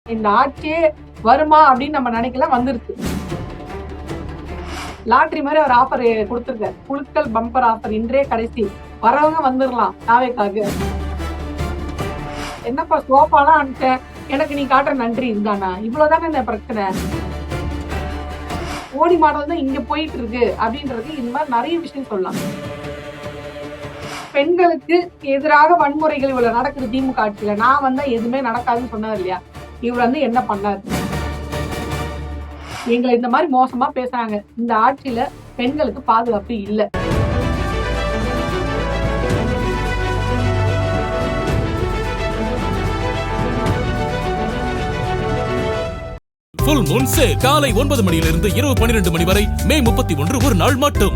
இந்த ஆட்சியே வருமா அப்படின்னு நம்ம நினைக்கல, வந்துருச்சு. லாட்டரி மாதிரி ஒரு ஆஃபர் கொடுத்துருக்காரு. குலுக்கல் பம்பர் ஆஃபர் இன்றே கடைசி. வரவங்க வந்துடலாம் தாவேக்காக்கு. என்னப்பா சோஃபாலாம் அனுப்பிட்டேன், எனக்கு நீ காட்டுற நன்றி இதுதானா? இவ்வளவுதானே இந்த பிரச்சனை. மோடி மாடல் தான் இங்க போயிட்டு இருக்கு அப்படின்றது இந்த மாதிரி நிறைய விஷயம் சொல்லலாம். பெண்களுக்கு எதிராக வன்முறைகள் இவ்வளவு நடக்குது திமுக ஆட்சியில. நான் வந்தா எதுவுமே நடக்காதுன்னு சொன்னார் இல்லையா? இவர் வந்து என்ன பண்ணாரு? எங்களை இந்த மாதிரி மோசமா பேசுறாங்க. இந்த ஆட்சியில பெண்களுக்கு பாதுகாப்பு இல்ல. ஃபுல் மூன் சேல் காலை 9 மணியிலிருந்து இரவு 12 மணி வரை மே 31 ஒரு நாள் மட்டும்.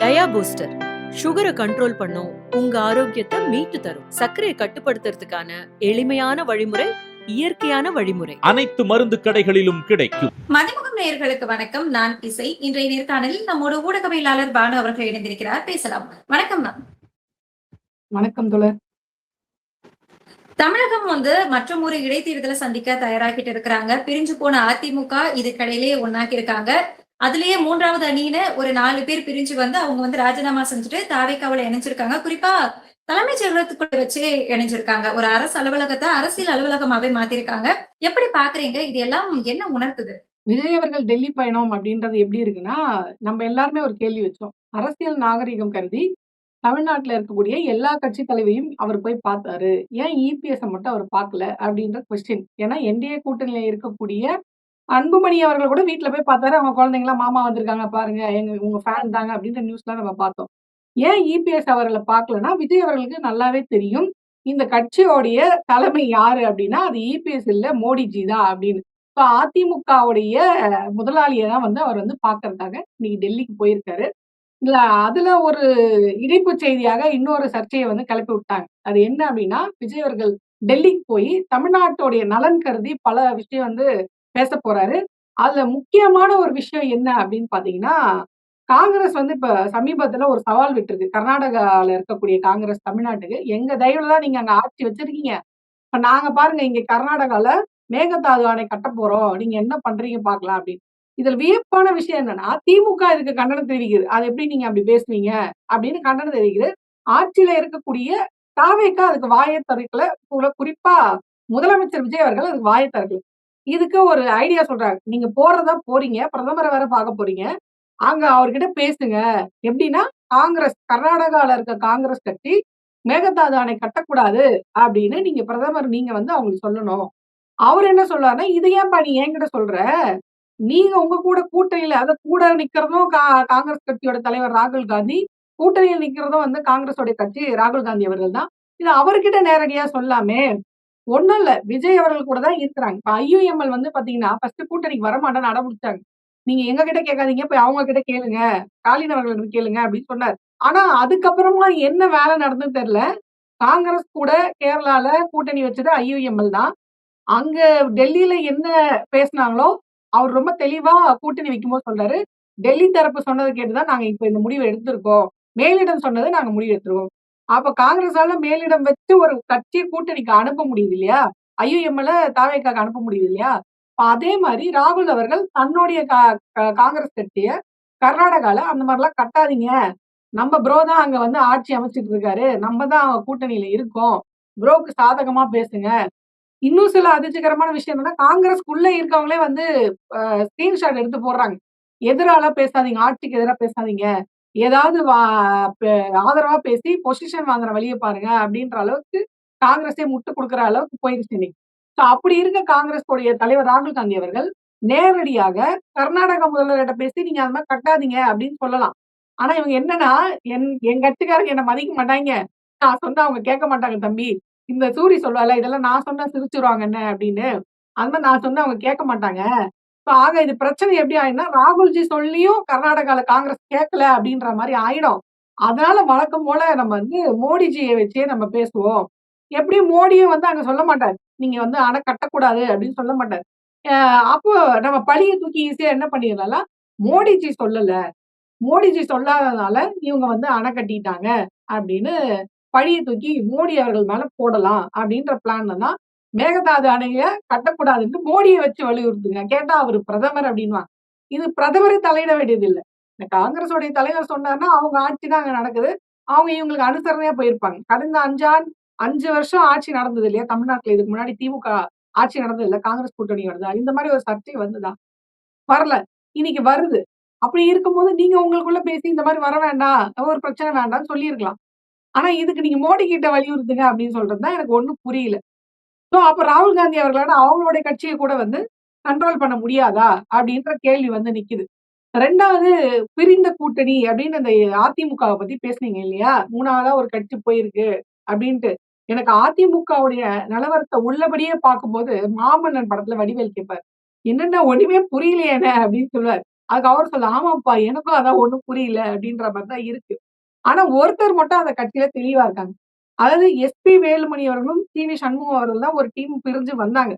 டயா பூஸ்டர் சுகரை கண்ட்ரோல் பண்ணும், உங்க ஆரோக்கியத்தை மீட்டு தரும். சர்க்கரையை கட்டுப்படுத்துறதுக்கான எளிமையான வழிமுறை, இயற்கையான வழிமுறை. அனைத்து மருந்து கடைகளிலும் கிடைக்கும். மதிமுகம் நேயர்களுக்கு வணக்கம். நான் இசை. இன்றைய நேர்காணலில் நம்மோட ஊடகவியலாளர் பானு அவர்கள் இணைந்திருக்கிறார். பேசலாம். வணக்கம் மேம். வணக்கம் தோழர். தமிழகம் மற்றும் ஒரு இடைத்தேர்தலை சந்திக்க தயாராகிட்டு இருக்கிறாங்க. பிரிஞ்சு போன அதிமுக இதுக்கடையிலேயே ஒன்னாக்கி இருக்காங்க. அதுலயே மூன்றாவது அணின்னு ஒரு 4 பேர் பிரிஞ்சு அவங்க ராஜினாமா செஞ்சுட்டு தாவேக்காவுல இணைஞ்சிருக்காங்க. குறிப்பா தலைமைச் செயலகத்துக்குள்ள வச்சு இணைஞ்சிருக்காங்க. ஒரு அரசு அலுவலகத்தை அரசியல் அலுவலகமாவே மாத்திருக்காங்க. எப்படி பாக்குறீங்க? இது எல்லாம் என்ன உணர்த்துது? விஜய் அவர்கள் டெல்லி பயணம் அப்படின்றது எப்படி இருக்குன்னா, நம்ம எல்லாருமே ஒரு கேள்வி வச்சோம். அரசியல் நாகரிகம் கருதி தமிழ்நாட்டுல இருக்கக்கூடிய எல்லா கட்சி தலைவையும் அவர் போய் பார்த்தாரு. ஏன் இபிஎஸ் மட்டும் அவர் பார்க்கல அப்படின்ற கொஸ்டின். ஏன்னா என்டிஏ கூட்டணியில இருக்கக்கூடிய அன்புமணி அவர்கள் கூட வீட்டுல போய் பார்த்தாரு. அவங்க குழந்தைங்களா மாமா வந்திருக்காங்க பாருங்க, உங்க ஃபேன் தாங்க அப்படின்ற நியூஸ்லாம் நம்ம பார்த்தோம். ஏன் இபிஎஸ் அவர்களை பார்க்கலன்னா, விஜய் அவர்களுக்கு நல்லாவே தெரியும் இந்த கட்சியோடைய தலைமை யாரு அப்படின்னா அது இபிஎஸ் இல்ல மோடிஜி தான் அப்படின்னு. இப்ப அதிமுகவுடைய முதலாளியை தான் அவர் பாக்குறதுக்காக இன்னைக்கு டெல்லிக்கு போயிருக்காரு. இல்ல அதுல ஒரு இணைப்பு செய்தியாக இன்னொரு சர்ச்சையை கிளப்பி விட்டாங்க. அது என்ன அப்படின்னா, விஜய் அவர்கள் டெல்லிக்கு போய் தமிழ்நாட்டுடைய நலன் கருதி பல விஷயம் பேச போறாரு. அதுல முக்கியமான ஒரு விஷயம் என்ன அப்படின்னு பாத்தீங்கன்னா, காங்கிரஸ் இப்ப சமீபத்துல ஒரு சவால் விட்டுருக்கு. கர்நாடகால இருக்கக்கூடிய காங்கிரஸ் தமிழ்நாட்டுக்கு, எங்க தயவுல தான் நீங்க அங்க ஆட்சி வச்சிருக்கீங்க. இப்ப நாங்க பாருங்க இங்க கர்நாடகால மேகதாது அணை கட்ட போறோம். நீங்க என்ன பண்றீங்க பாக்கலாம் அப்படின்னு. இதுல வியப்பான விஷயம் என்னன்னா, திமுக இதுக்கு கண்டனம் தெரிவிக்குது. அது எப்படி நீங்க அப்படி பேசுவீங்க அப்படின்னு கண்டனம் தெரிவிக்குது. ஆட்சியில இருக்கக்கூடிய தாவேக்கா அதுக்கு வாயை திறக்கல. குறிப்பா முதலமைச்சர் விஜய் அவர்கள் அதுக்கு வாயை திறக்கல. இதுக்கு ஒரு ஐடியா சொல்றாங்க. நீங்க போறதா போறீங்க, பிரதமரை வேற பார்க்க போறீங்க. அங்க அவர்கிட்ட பேசுங்க. எப்படின்னா, கர்நாடகால இருக்க காங்கிரஸ் கட்சி மேகதாது அணை கட்டக்கூடாது அப்படின்னு நீங்க பிரதமர் நீங்க அவங்களுக்கு சொல்லணும். அவர் என்ன சொல்றாருன்னா, இதை ஏன்பா நீ என்கிட்ட சொல்ற? நீங்க உங்க கூட கூட்டணியில கூட நிக்கிறதும் காங்கிரஸ் கட்சியோட தலைவர் ராகுல் காந்தி, கூட்டணியில் நிக்கிறதும் காங்கிரஸோட கட்சி ராகுல் காந்தி அவர்கள் தான். இது அவர்கிட்ட நேரடியா சொல்லாமே. ஒண்ணும் இல்ல. விஜய் அவர்கள் கூட தான் இருக்கிறாங்க. இப்ப ஐயுஎம்எல் பாத்தீங்கன்னா, ஃபர்ஸ்ட் கூட்டணிக்கு வரமாட்டேன்னு அடம்பிடிச்சாங்க. நீங்க எங்க கிட்ட கேட்காதீங்க, போய் அவங்க கிட்ட கேளுங்க. ஸ்டாலின் அவர்கள் கேளுங்க அப்படின்னு சொன்னார். ஆனா அதுக்கப்புறமா என்ன வேலை நடந்ததுன்னு தெரியல. காங்கிரஸ் கூட கேரளால கூட்டணி வச்சது ஐயுஎம்எல் தான். அங்க டெல்லியில என்ன பேசினாங்களோ அவர் ரொம்ப தெளிவா கூட்டணி வைக்கும்போது சொல்றாரு, டெல்லி தரப்பு சொன்னதை கேட்டுதான் நாங்க இப்ப இந்த முடிவை எடுத்திருக்கோம். மேலிடம் சொன்னதை நாங்க முடிவு எடுத்துருவோம். அப்ப காங்கிரஸால மேலிடம் வச்சு ஒரு கட்சியை கூட்டணிக்கு அனுப்ப முடியுது இல்லையா? ஐயுஎம்எல்ல தாவேக்காக்கு அனுப்ப முடியுது இல்லையா? அதே மாதிரி ராகுல் அவர்கள் தன்னுடைய காங்கிரஸ் கட்சிய கர்நாடகால அந்த மாதிரிலாம் கட்டாதீங்க. நம்ம ப்ரோ தான் அங்க ஆட்சி அமைச்சிட்டு இருக்காரு. நம்ம தான் கூட்டணியில இருக்கோம். ப்ரோக்கு சாதகமா பேசுங்க. இன்னும் சில அதிர்ச்சிகரமான விஷயம் என்னன்னா, காங்கிரஸ்க்குள்ள இருக்கவங்களே ஸ்கிரீன்ஷாட் எடுத்து போடுறாங்க. எதிரால பேசாதீங்க, ஆட்சிக்கு எதிரா பேசாதீங்க. ஏதாவது ஆதரவா பேசி பொசிஷன் வாங்குற வழிய பாருங்க அப்படின்ற அளவுக்கு காங்கிரஸே முட்டு கொடுக்குற அளவுக்கு போயிருச்சு இன்னைக்கு. சோ அப்படி இருக்க காங்கிரஸ் உடைய தலைவர் ராகுல் காந்தி அவர்கள் நேரடியாக கர்நாடக முதல்வர்கிட்ட பேசி நீங்க அது மாதிரி கட்டாதீங்க அப்படின்னு சொல்லலாம். ஆனா இவங்க என்னன்னா, என் கட்சிக்காரங்க என்ன மதிக்க மாட்டாங்க. நான் சொன்னா அவங்க கேட்க மாட்டாங்க தம்பி. இந்த சூரி சொல்வால இதெல்லாம் நான் சொன்னா சிரிச்சுருவாங்க என்ன அப்படின்னு. அது மாதிரி நான் சொன்னா அவங்க கேட்க மாட்டாங்க. ஆக இது பிரச்சனை எப்படி ஆயிடும்னா, ராகுல்ஜி சொல்லியும் கர்நாடகால காங்கிரஸ் கேட்கல அப்படின்ற மாதிரி ஆயிடும். அதனால வழக்கம் போல நம்ம மோடிஜியை வச்சே நம்ம பேசுவோம். எப்படியும் மோடியும் அங்க சொல்ல மாட்டாரு. நீங்க அணை கட்டக்கூடாது அப்படின்னு சொல்ல மாட்டாரு. அப்போ நம்ம பழிய தூக்கி ஈஸியா என்ன பண்ணிடலாம், மோடிஜி சொல்லல. மோடிஜி சொல்லாததுனால இவங்க அணை கட்டிட்டாங்க அப்படின்னு பழிய தூக்கி மோடி அவர்கள் மேல போடலாம் அப்படின்ற பிளான்ல தான் மேகதாது அணைய கட்டக்கூடாதுன்னு மோடிய வச்சு வலியுறுத்துங்க. கேட்டா அவரு பிரதமர் அப்படின்னுவாங்க. இது பிரதமரே தலையிட வேண்டியது இல்ல. இந்த காங்கிரஸோடைய தலைவர் சொன்னார்ன்னா, அவங்க ஆட்சி தான் அங்க நடக்குது. அவங்க இவங்களுக்கு அனுசரணையா போயிருப்பாங்க. கடந்த 5 வருஷம் ஆட்சி நடந்தது இல்லையா? தமிழ்நாட்டுல இதுக்கு முன்னாடி திமுக ஆட்சி நடந்தது இல்ல. காங்கிரஸ் கூட்டணி வருதா? இந்த மாரி ஒரு சர்ச்சை வந்துதா? வரல. இன்னைக்கு வருது. அப்படி இருக்கும்போது நீங்க உங்களுக்குள்ள பேசி இந்த மாரி வர வேண்டாம். ஒரு பிரச்சனை வேண்டாம்னு சொல்லியிருக்கலாம். ஆனா இதுக்கு நீங்க மோடி கிட்ட வலியுறுத்துங்க அப்படின்னு சொல்றது தான் எனக்கு ஒண்ணும் புரியல. அப்ப ராகுல் காந்தி அவர்களால அவங்களுடைய கட்சிய கூட வந்து கண்ட்ரோல் பண்ண முடியாதா? அப்படின்ற கேள்வி வந்து நிக்குது. 2வது பிரிந்த கூட்டணி அப்படின்னு அந்த அதிமுகவ பத்தி பேசுனீங்க இல்லையா? 3வதா ஒரு கட்சி போயிருக்கு அப்படின்ட்டு. எனக்கு அதிமுகவுடைய நிலவரத்த உள்ளபடியே பார்க்கும்போது, மாமன்னன் படத்துல வடிவேலு கேட்பாரு. "என்னண்ணா ஒண்ணுமே புரியலையேண்ணே" அப்படின்னு சொல்லுவாரு. அதுக்கு அவர் சொல்ல, "ஆமாப்பா எனக்கும் அதான் ஒண்ணும் புரியல" அப்படின்ற மாரி தான் இருக்கு. ஆனா ஒருத்தர் மட்டும் அந்த கட்சியில தெளிவா இருக்காங்க. அதாவது எஸ்பி வேலுமணி அவர்களும், சி.வி. சண்முகம் அவர்கள் தான் ஒரு டீம் பிரிஞ்சு வந்தாங்க.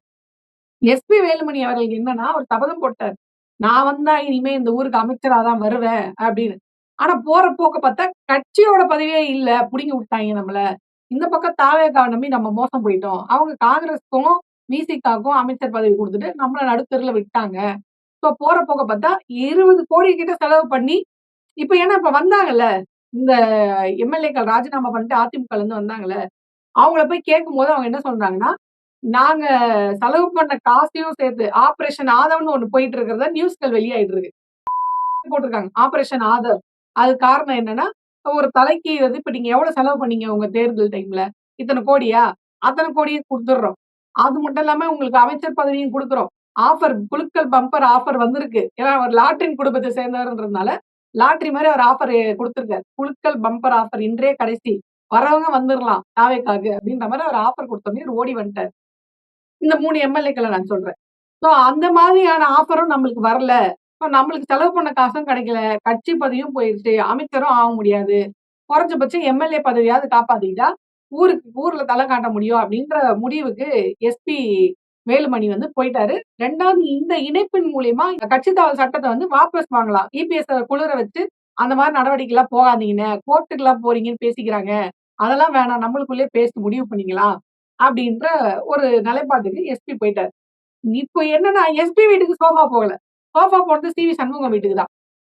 எஸ்பி வேலுமணி அவர்களுக்கு என்னன்னா, அவர் சபதம் போட்டாரு. நான் வந்தா இனிமே இந்த ஊருக்கு அமைச்சரா தான் வருவேன் அப்படின்னு. ஆனா போற போக்க பார்த்தா கட்சியோட பதவியே இல்ல. புடுங்கி விட்டாய்ங்க நம்மள. இந்த பக்கம் தாவேகாவ நம்பி நம்ம மோசம் போயிட்டோம். அவங்க காங்கிரஸ்க்கும், விசிகாவுக்கும் அமைச்சர் பதவி குடுத்துட்டு நம்மள நடுத்தெருவுல விட்டாங்க. போற போக்க பார்த்தா 20,00,00,000 கிட்ட செலவு பண்ணி இப்ப வந்தாங்கல்ல. இந்த எம்.எல்.ஏக்கள் ராஜினாமா பண்ணிட்டு அதிமுகலருந்து வந்தாங்கல்ல. அவங்கள போய் கேட்கும்போது அவங்க என்ன சொல்றாங்கன்னா, நாங்க செலவு பண்ண காசையும் சேர்த்து ஆப்பரேஷன் ஆதவன்னு ஒண்ணு போயிட்டு இருக்கிறதா நியூஸ்கள் வெளியாயிட்டு இருக்கு. போட்டிருக்காங்க. ஆப்பரேஷன் ஆதவ். அதுக்கு காரணம் என்னன்னா, ஒரு தலைக்கு வந்து இப்ப நீங்க எவ்வளவு செலவு பண்ணீங்க உங்க தேர்தல் டைம்ல? இத்தன கோடியா? அத்தன கோடியும் குடுத்துடுறோம். அது மட்டும் இல்லாம உங்களுக்கு அமைச்சர் பதவியும் குடுக்குறோம். ஆஃபர் குலுக்கல் பம்பர் ஆஃபர் வந்திருக்கு. ஏன்னா அவர் லாட்டரின் குடும்பத்தை சேர்ந்தவர்ன்றதுனால, லாட்டரி மாரி அவர் ஆஃபர் குடுத்திருக்காரு. குலுக்கல் பம்பர் ஆஃபர் இன்றே கடைசி. வரவங்க வந்துரலாம் தாவேக்காக்கு அப்படின்ற மாரி அவர் ஆஃபர் குடுத்தோனே இவரு ஓடி வந்துட்டாரு. இந்த 3 எம்.எல்.ஏக்கள நான் சொல்றேன். அந்த மாதிரியான ஆஃபரும் நம்மளுக்கு வரல. நம்மளுக்கு செலவு பண்ண காசும் கிடைக்கல. கட்சி பதவியும் போயிருச்சு. அமைச்சரும் ஆக முடியாது. குறைஞ்சபட்சம் எம்.எல்.ஏ பதவியாவது காப்பாத்திக்கிட்டா, ஊர்ல தல காட்ட முடியும் அப்படின்ற முடிவுக்கு எஸ்பி வேலுமணி வந்து போயிட்டாரு. 2வது இந்த இணைப்பின் மூலியமா கட்சி தாவல் சட்டத்த வந்து வாபஸ் வாங்கலாம். இபிஎஸ் குளிர வச்சு அந்த மாரி நடவடிக்கைலாம் போகாதீங்கண்ணே. கோர்ட்டுக்குலாம் போறீங்கன்னு பேசிக்கிறாங்க. அதெல்லாம் வேணாம். நம்மளுக்குள்ளயே பேசி முடிவு பண்ணிக்கலாம். அப்படின்ற ஒரு நிலைப்பாட்டுக்கு எஸ்பி போயிட்டாரு. இப்போ என்னன்னா, எஸ்பி வீட்டுக்கு சோஃபா போகல. சோஃபா போனது சி.வி. சண்முகம் வீட்டுக்கு தான்.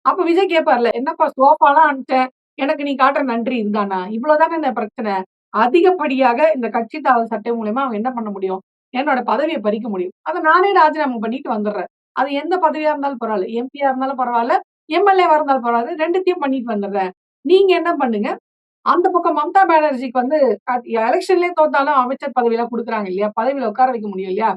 அப்ப விஜய் கேட்பார்ல, "என்னப்பா சோஃபாலாம் அனுப்பிச்சேன். எனக்கு நீ காட்டுற நன்றி இதுதானா? இவ்வளவுதானே பிரச்சனை. அதிகப்படியாக இந்த கட்சி தாவல் சட்டை மூலியமா அவங்க என்ன பண்ண முடியும்? என்னோட பதவிய பறிக்க முடியும். அத நானே ராஜினாமா பண்ணிட்டு வந்துடுறேன். அது எந்த பதவியா இருந்தாலும் பரவால்ல. எம்பியா இருந்தாலும் பரவால்ல, எம்.எல்.ஏவா இருந்தாலும் பரவால்ல. 2த்தையும் பண்ணிட்டு வந்துடுறேன். நீங்க என்ன பண்ணுங்க, அந்த பக்கம் மம்தா பானர்ஜிக்கு வந்து எலக்ஷன்லயே தோத்தாலும் அமைச்சர் பதவிலாம் குடுக்குறாங்க இல்லையா? பதவியில உட்கார வைக்க முடியும் இல்லையா?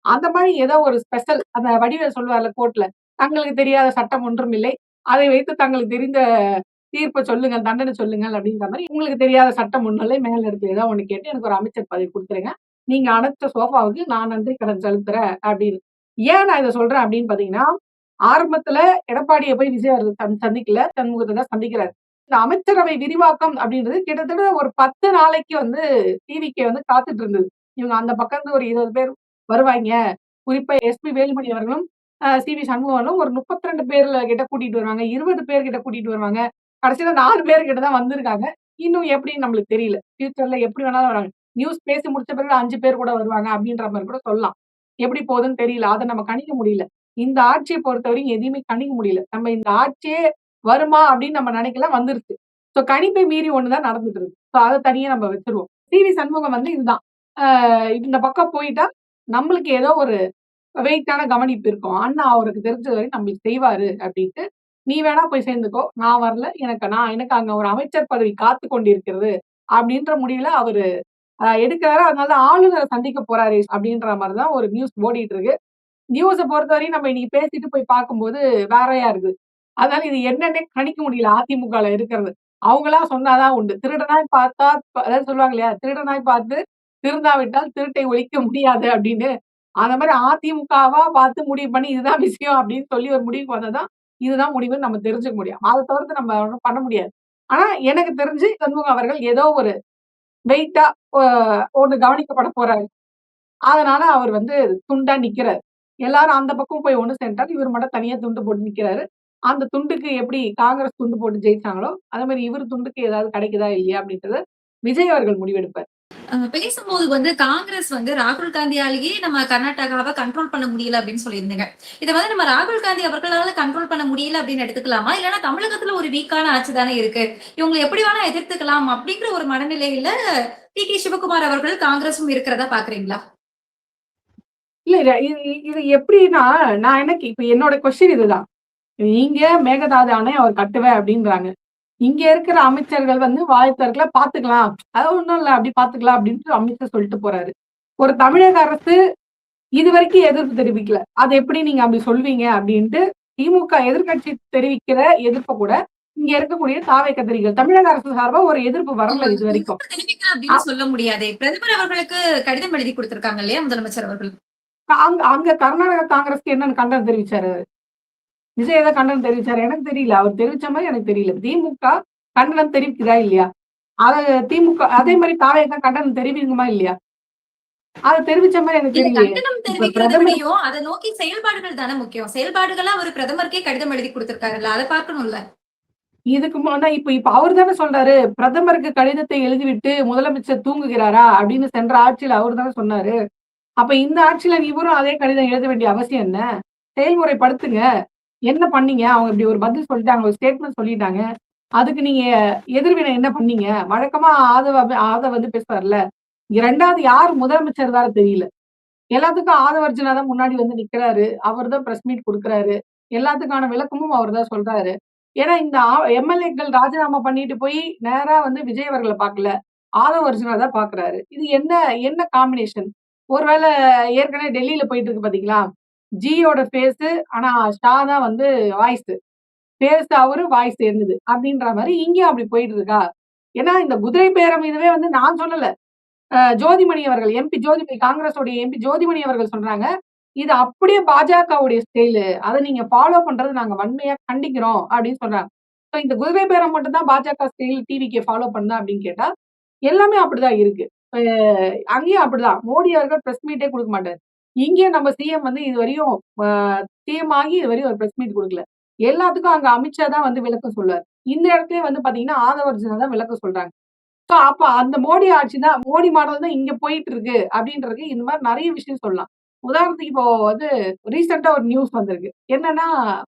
அந்த மாரி ஏதோ ஒரு ஸ்பெஷல் அந்த வடிவேலு சொல்லுவார்ல கோர்ட்ல, "தங்களுக்கு தெரியாத சட்டம் ஒன்றும் இல்லை. அதை வைத்து தங்களுக்கு தெரிந்த தீர்ப்ப சொல்லுங்கள், தண்டனை சொல்லுங்கள்" அப்படின்ற மாரி, "உங்களுக்கு தெரியாத சட்டம் ஒண்ணும் இல்லை. மேல இடத்துல ஏதாவது ஒண்ணு கேட்டு எனக்கு ஒரு அமைச்சர் பதவி குடுத்துருங்க. நீங்க அணைச்ச சோஃபாவுக்கு நான் நன்றி கடன் செலுத்துறேன்" அப்படின்னு. ஏன் நான் இத சொல்றேன் அப்படின்னு பார்த்தீங்கன்னா, ஆரம்பத்துல எடப்பாடிய போய் விஜய் அவர்கள் சந்திக்கல. சண்முகத்த தான் சந்திக்கிறாரு. இந்த அமைச்சரவை விரிவாக்கம் அப்படின்றது கிட்டத்தட்ட ஒரு 10 நாளைக்கு வந்து டிவிகே வந்து காத்துட்டு இருந்தது. இவங்க அந்த பக்கம் இருந்து ஒரு 20 பேர் வருவாய்ங்க. குறிப்பா எஸ்பி வேலுமணி அவர்களும், சி.வி. சண்முகம் அவர்களும் ஒரு 32 பேர்ல கிட்ட கூட்டிட்டு வருவாங்க. 20 பேர் கிட்ட கூட்டிட்டு வருவாங்க. கடைசியில 4 பேர் கிட்ட தான் வந்திருக்காங்க. இன்னும் எப்படின்னு நம்மளுக்கு தெரியல. ஃபியூச்சர்ல எப்படி வேணாலும் வராங்க. நியூஸ் பேசி முடிச்ச பிறகு 5 பேர் கூட வருவாங்க அப்படின்ற மாரி கூட சொல்லலாம். எப்படி போகுதுன்னு தெரியல. அத நம்ம கணிக்க முடியல. இந்த ஆட்சிய பொறுத்தவரைக்கும் எதையுமே கணிக்க முடியல. நம்ம இந்த ஆட்சியே வருமா அப்படின்னு நம்ம நினைக்கல வந்துருச்சு. கணிப்பை மீறி ஒண்ணு தான் நடந்துட்டு இருக்கு. அத தனியா நம்ம வச்சுருவோம். சி.வி. சண்முகம் வந்து இதுதான். இந்த பக்கம் போயிட்டா நம்மளுக்கு ஏதோ ஒரு வெயிட்டான கவனிப்பு இருக்கும். அண்ணா அவருக்கு தெரிஞ்ச வரை நம்மளுக்கு செய்வாரு அப்டின்ட்டு, "நீ வேணா போய் சேர்ந்துக்கோ. நான் வரல. எனக்கு அங்க ஒரு அமைச்சர் பதவி காத்துக் கொண்டிருக்கிறது." அப்டின்ற முடிவுல அவரு எடுக்குறாரு. அதனால தான் ஆளுநர சந்திக்க போறாரு அப்டின்ற மாரி தான் ஒரு நியூஸ் ஓடிட்டு இருக்கு. நியூஸ பொறுத்தவரையும் நம்ம இன்னைக்கு பேசிட்டு போய் பார்க்கும்போது வேறயா இருக்குது. அதனால இது என்னன்னே கணிக்க முடியல அதிமுகல இருக்கிறது. அவங்களா சொன்னா தான் உண்டு. திருடனாய் பார்த்தா அதாவது சொல்லுவாங்க இல்லையா? திருடனாய் பார்த்து திருந்தாவிட்டால் திருட்டை ஒழிக்க முடியாது அப்படின்னு. அந்த மாரி அதிமுகவா பார்த்து முடிவு பண்ணி இதுதான் விஷயம் அப்படின்னு சொல்லி ஒரு முடிவுக்கு வந்தா தான், இதுதான் முடிவுன்னு நம்ம தெரிஞ்சுக்க முடியும். அத தவிர்த்து நம்ம ஒண்ணும் பண்ண முடியாது. ஆனா எனக்கு தெரிஞ்சு சண்முகம் அவர்கள் ஏதோ ஒரு வெயிட்டா ஒ ஒண்ணு கவனிக்கப்பட போறாரு. அதனால அவர் வந்து துண்டா நிக்கிறாரு. எல்லாரும் அந்த பக்கம் போய் ஒண்ணு சேர்ந்துட்டாங்க. இவர் மட்டும் தனியா துண்டு போட்டு நிக்கிறாரு. அந்த துண்டுக்கு எப்படி காங்கிரஸ் துண்டு போட்டு ஜெயிச்சாங்களோ, அதே மாரி இவரு துண்டுக்கு ஏதாவது கிடைக்குதா இல்லையா அப்படின்றத விஜய் அவர்கள் முடிவெடுப்பார். பேசும்போது வந்து காங்கிரஸ் வந்து ராகுல் காந்தியாலேயே நம்ம கர்நாடகாவை கண்ட்ரோல் பண்ண முடியல அப்படின்னு சொல்லியிருந்தீங்க. இத வந்து நம்ம ராகுல் காந்தி அவர்களால கண்ட்ரோல் பண்ண முடியல அப்படின்னு எடுத்துக்கலாமா? இல்லன்னா தமிழகத்துல ஒரு வீக்கான ஆட்சி தானே இருக்கு. இவங்கள எப்படி வேணா எதிர்த்துக்கலாம் அப்படிங்கிற ஒரு மனநிலையில டி.கே. சிவகுமார் அவர்கள் காங்கிரஸும் இருக்கிறதா பார்க்குறீங்களா? இல்ல இது எப்படின்னா, நான் எனக்கு இப்ப என்னோட கொஸ்டின் இதுதான். நீங்க மேகதாது அணை அவர் கட்டுவேன் அப்படின்றாங்க. இங்க இருக்கிற அமைச்சர்கள் வந்து வாய் திறக்கல, பாத்துக்கலாம். அது ஒண்ணும் இல்ல, அப்படி பாத்துக்கலாம் அப்படின்ட்டு அமைச்சர் சொல்லிட்டு போறாரு. ஒரு தமிழக அரசு இதுவரைக்கும் எதிர்ப்பு தெரிவிக்கல. அது எப்படி நீங்க அப்படி சொல்வீங்க அப்படின்ட்டு திமுக எதிர்க்கட்சி தெரிவிக்கிற எதிர்ப்ப கூட இங்க இருக்கக்கூடிய தாவை கதிரிகள் தமிழக அரசு சார்பா ஒரு எதிர்ப்பு அவங்க வரல இது வரைக்கும். எதிர்ப்பு தெரிவிக்கிறேன் அப்படின்னு சொல்ல முடியாதே. பிரதமர் அவர்களுக்கு கடிதம் எழுதி குடுத்திருக்காங்க இல்லையா முதலமைச்சர் அவர்கள்? அங்க அங்க கர்நாடக காங்கிரஸ்க்கு என்னன்னு கண்டனம் தெரிவிச்சாரு? விஜய் ஏதாவது கண்டனம் தெரிவிச்சாரு? எனக்கு தெரியல. அவர் தெரிவிச்ச மாதிரி எனக்கு தெரியல. திமுக கண்டனம் தெரிவிக்குதா இல்லையா? அத திமுக அதே மாதிரி தாவேக கண்டனம் தெரிவிக்குமா இல்லையா? அத தெரிவிச்ச மாதிரி எனக்கு இல்ல தெரியலையே. கண்டனம் இப்ப தெரிவிக்கிறத பிரதமர் விடையும் அத நோக்கி செயல்பாடுகள் தானே முக்கியம். செயல்பாடுகளா அவரு பிரதமருக்கே கடிதம் எழுதி குடுத்திருக்காருல்ல. அத பார்க்கணும்ல. இதுக்கு முன்னா இப்ப அவரு தானே சொல்றாரு, பிரதமருக்கு கடிதத்தை எழுதிவிட்டு முதலமைச்சர் தூங்குகிறாரா? அப்படின்னு சென்ற ஆட்சியில அவரு தானே சொன்னாரு. அப்ப இந்த ஆட்சியில இவரும் அதே கடிதம் எழுத வேண்டிய அவசியம் என்ன? செயல்முறைப்படுத்துங்க. என்ன பண்ணீங்க? அவங்க இப்படி ஒரு பதில் சொல்லிட்டாங்க. ஒரு ஸ்டேட்மெண்ட் சொல்லிட்டாங்க. அதுக்கு நீங்க எதிர்வினை என்ன பண்ணீங்க? வழக்கமா ஆதவ வந்து பேசுவார்ல. இங்க 2வது யார் முதலமைச்சர் வேற தெரியல. எல்லாத்துக்கும் ஆதவர்ஜுனா தான் முன்னாடி வந்து நிக்கிறாரு. அவர் தான் பிரஸ் மீட் குடுக்குறாரு. எல்லாத்துக்கான விளக்கமும் அவர் தான் சொல்றாரு. ஏன்னா இந்த எம்.எல்.ஏக்கள் ராஜினாமா பண்ணிட்டு போய் நேரா வந்து விஜய் அவர்கள பார்க்கல. ஆதவர்ஜுனா தான் பார்க்குறாரு. இது என்ன என்ன காம்பினேஷன்? ஒருவேள ஏற்கனவே டெல்லியில போயிட்டு இருக்கு பார்த்தீங்களா? ஜியோட ஃபேஸு ஆனா ஷா தான் வந்து வாய்ஸு. ஃபேஸ் அவரு, வாய்ஸ் என்னது அப்படின்ற மாரி இங்கேயும் அப்படி போயிட்டு இருக்கா? ஏன்னா இந்த குதிரை பேரம் இதுவே வந்து நான் சொல்லல. ஜோதிமணி அவர்கள் எம்பி ஜோதிமணி காங்கிரஸோடைய எம்பி ஜோதிமணி அவர்கள் சொல்றாங்க. இது அப்படியே பாஜகவுடைய ஸ்டைலு. அத நீங்க ஃபாலோ பண்றது நாங்க வன்மையா கண்டிக்கிறோம் அப்படின்னு சொல்றாங்க. ஸோ இந்த குதிரை பேரம் மட்டும் தான் பாஜக ஸ்டைல் டிவிக்கு ஃபாலோ பண்ணுதா அப்படின்னு கேட்டா, எல்லாமே அப்படிதான் இருக்கு. அ அங்கேயும் அப்படிதான். மோடி அவர்கள் பிரஸ் மீட்டே குடுக்க மாட்டாரு. இங்கேயும் நம்ம சிஎம் வந்து இதுவரையும் அ சிஎம் ஆகி இதுவரையும் ஒரு பிரஸ் மீட் குடுக்கல. எல்லாத்துக்கும் அங்க அமித்ஷா தான் வந்து விளக்கம் சொல்லுவாரு. இந்த இடத்துலயே வந்து பாத்தீங்கன்னா, ஆதவர்ஜுனா தான் விளக்கம் சொல்றாங்க. சோ அப்ப அந்த மோடி ஆட்சி தான் மோடி மாடல் தான் இங்க போயிட்டு இருக்கு அப்படின்றதுக்கு இந்த மாதிரி நெறைய விஷயம் சொல்லலாம். உதாரணத்துக்கு இப்போ வந்து ரீசென்ட்டா ஒரு நியூஸ் வந்திருக்கு. என்னன்னா,